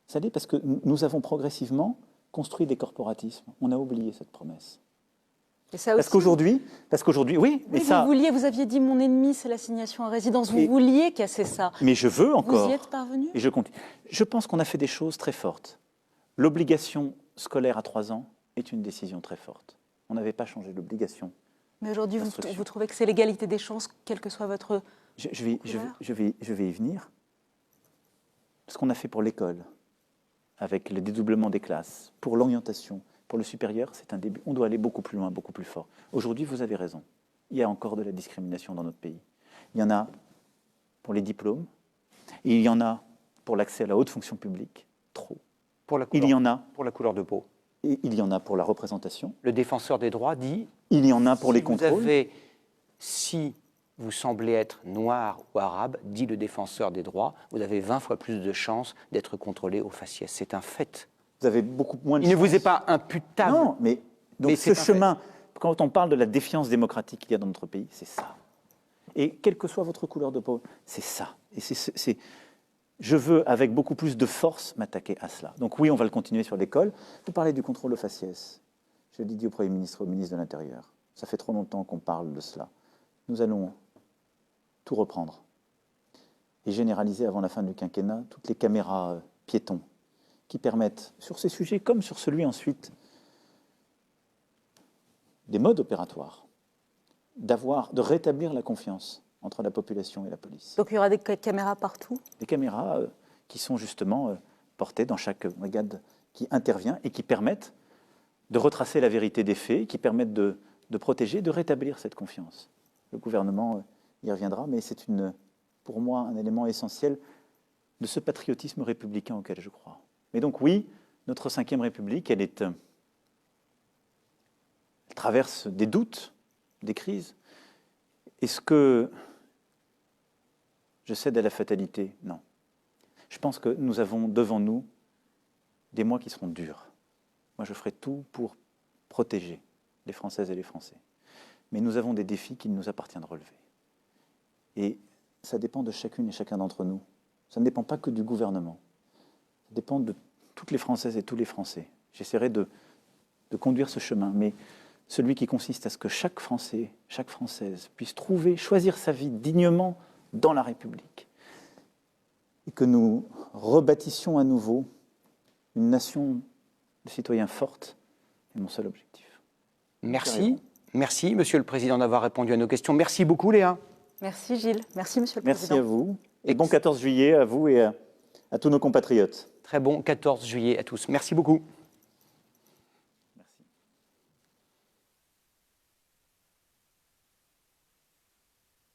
[SPEAKER 2] Ça l'est parce que nous avons progressivement construit des corporatismes. On a oublié cette promesse.
[SPEAKER 1] Et ça aussi,
[SPEAKER 2] parce qu'aujourd'hui, oui, mais ça.
[SPEAKER 1] Vous aviez dit mon ennemi, c'est l'assignation à résidence. Vous vouliez casser ça.
[SPEAKER 2] Mais je veux encore.
[SPEAKER 1] Vous y êtes parvenu?
[SPEAKER 2] Et je continue. Je pense qu'on a fait des choses très fortes. L'obligation scolaire à 3 ans est une décision très forte. On n'avait pas changé l'obligation.
[SPEAKER 1] Mais aujourd'hui, vous trouvez que c'est l'égalité des chances, quelle que soit votre
[SPEAKER 2] je vais y venir. Ce qu'on a fait pour l'école, avec le dédoublement des classes, pour l'orientation, pour le supérieur, c'est un début. On doit aller beaucoup plus loin, beaucoup plus fort. Aujourd'hui, vous avez raison. Il y a encore de la discrimination dans notre pays. Il y en a pour les diplômes, et il y en a pour l'accès à la haute fonction publique, trop. Il y en a
[SPEAKER 3] pour la couleur de peau.
[SPEAKER 2] Et il y en a pour la représentation.
[SPEAKER 3] Le défenseur des droits dit...
[SPEAKER 2] Il y en a pour les contrôles.
[SPEAKER 3] Si vous semblez être noir ou arabe, dit le défenseur des droits, vous avez 20 fois plus de chances d'être contrôlé au faciès. C'est un fait.
[SPEAKER 2] Vous avez beaucoup moins de
[SPEAKER 3] chances. Il ne vous est
[SPEAKER 2] pas
[SPEAKER 3] pas imputable.
[SPEAKER 2] Non, mais donc ce chemin, quand on parle de la défiance démocratique qu'il y a dans notre pays, c'est ça. Et quelle que soit votre couleur de peau, c'est ça. Et je veux, avec beaucoup plus de force, m'attaquer à cela. Donc oui, on va le continuer sur l'école. Vous parlez du contrôle au faciès. Je l'ai dit au Premier ministre, au ministre de l'Intérieur. Ça fait trop longtemps qu'on parle de cela. Nous allons tout reprendre et généraliser avant la fin du quinquennat toutes les caméras piétons qui permettent, sur ces sujets comme sur celui ensuite, des modes opératoires, de rétablir la confiance entre la population et la police.
[SPEAKER 1] Donc il y aura des caméras partout?
[SPEAKER 2] Des caméras qui sont justement portées dans chaque brigade qui intervient et qui permettent de retracer la vérité des faits, qui permettent de protéger, de rétablir cette confiance. Le gouvernement y reviendra, mais c'est pour moi un élément essentiel de ce patriotisme républicain auquel je crois. Mais donc oui, notre Ve République, elle traverse des doutes, des crises. Est-ce que je cède à la fatalité? Non. Je pense que nous avons devant nous des mois qui seront durs. Moi, je ferai tout pour protéger les Françaises et les Français. Mais nous avons des défis qu'il nous appartient de relever. Et ça dépend de chacune et chacun d'entre nous. Ça ne dépend pas que du gouvernement. Ça dépend de toutes les Françaises et tous les Français. J'essaierai de conduire ce chemin, mais celui qui consiste à ce que chaque Français, chaque Française puisse choisir sa vie dignement dans la République. Et que nous rebâtissions à nouveau une nation de citoyens forte est mon seul objectif.
[SPEAKER 3] Merci. Merci, Monsieur le Président, d'avoir répondu à nos questions. Merci beaucoup, Léa.
[SPEAKER 1] Merci, Gilles. Merci, Monsieur le Président.
[SPEAKER 2] Merci à vous. Et bon 14 juillet à vous et à tous nos compatriotes.
[SPEAKER 3] Très bon 14 juillet à tous. Merci beaucoup.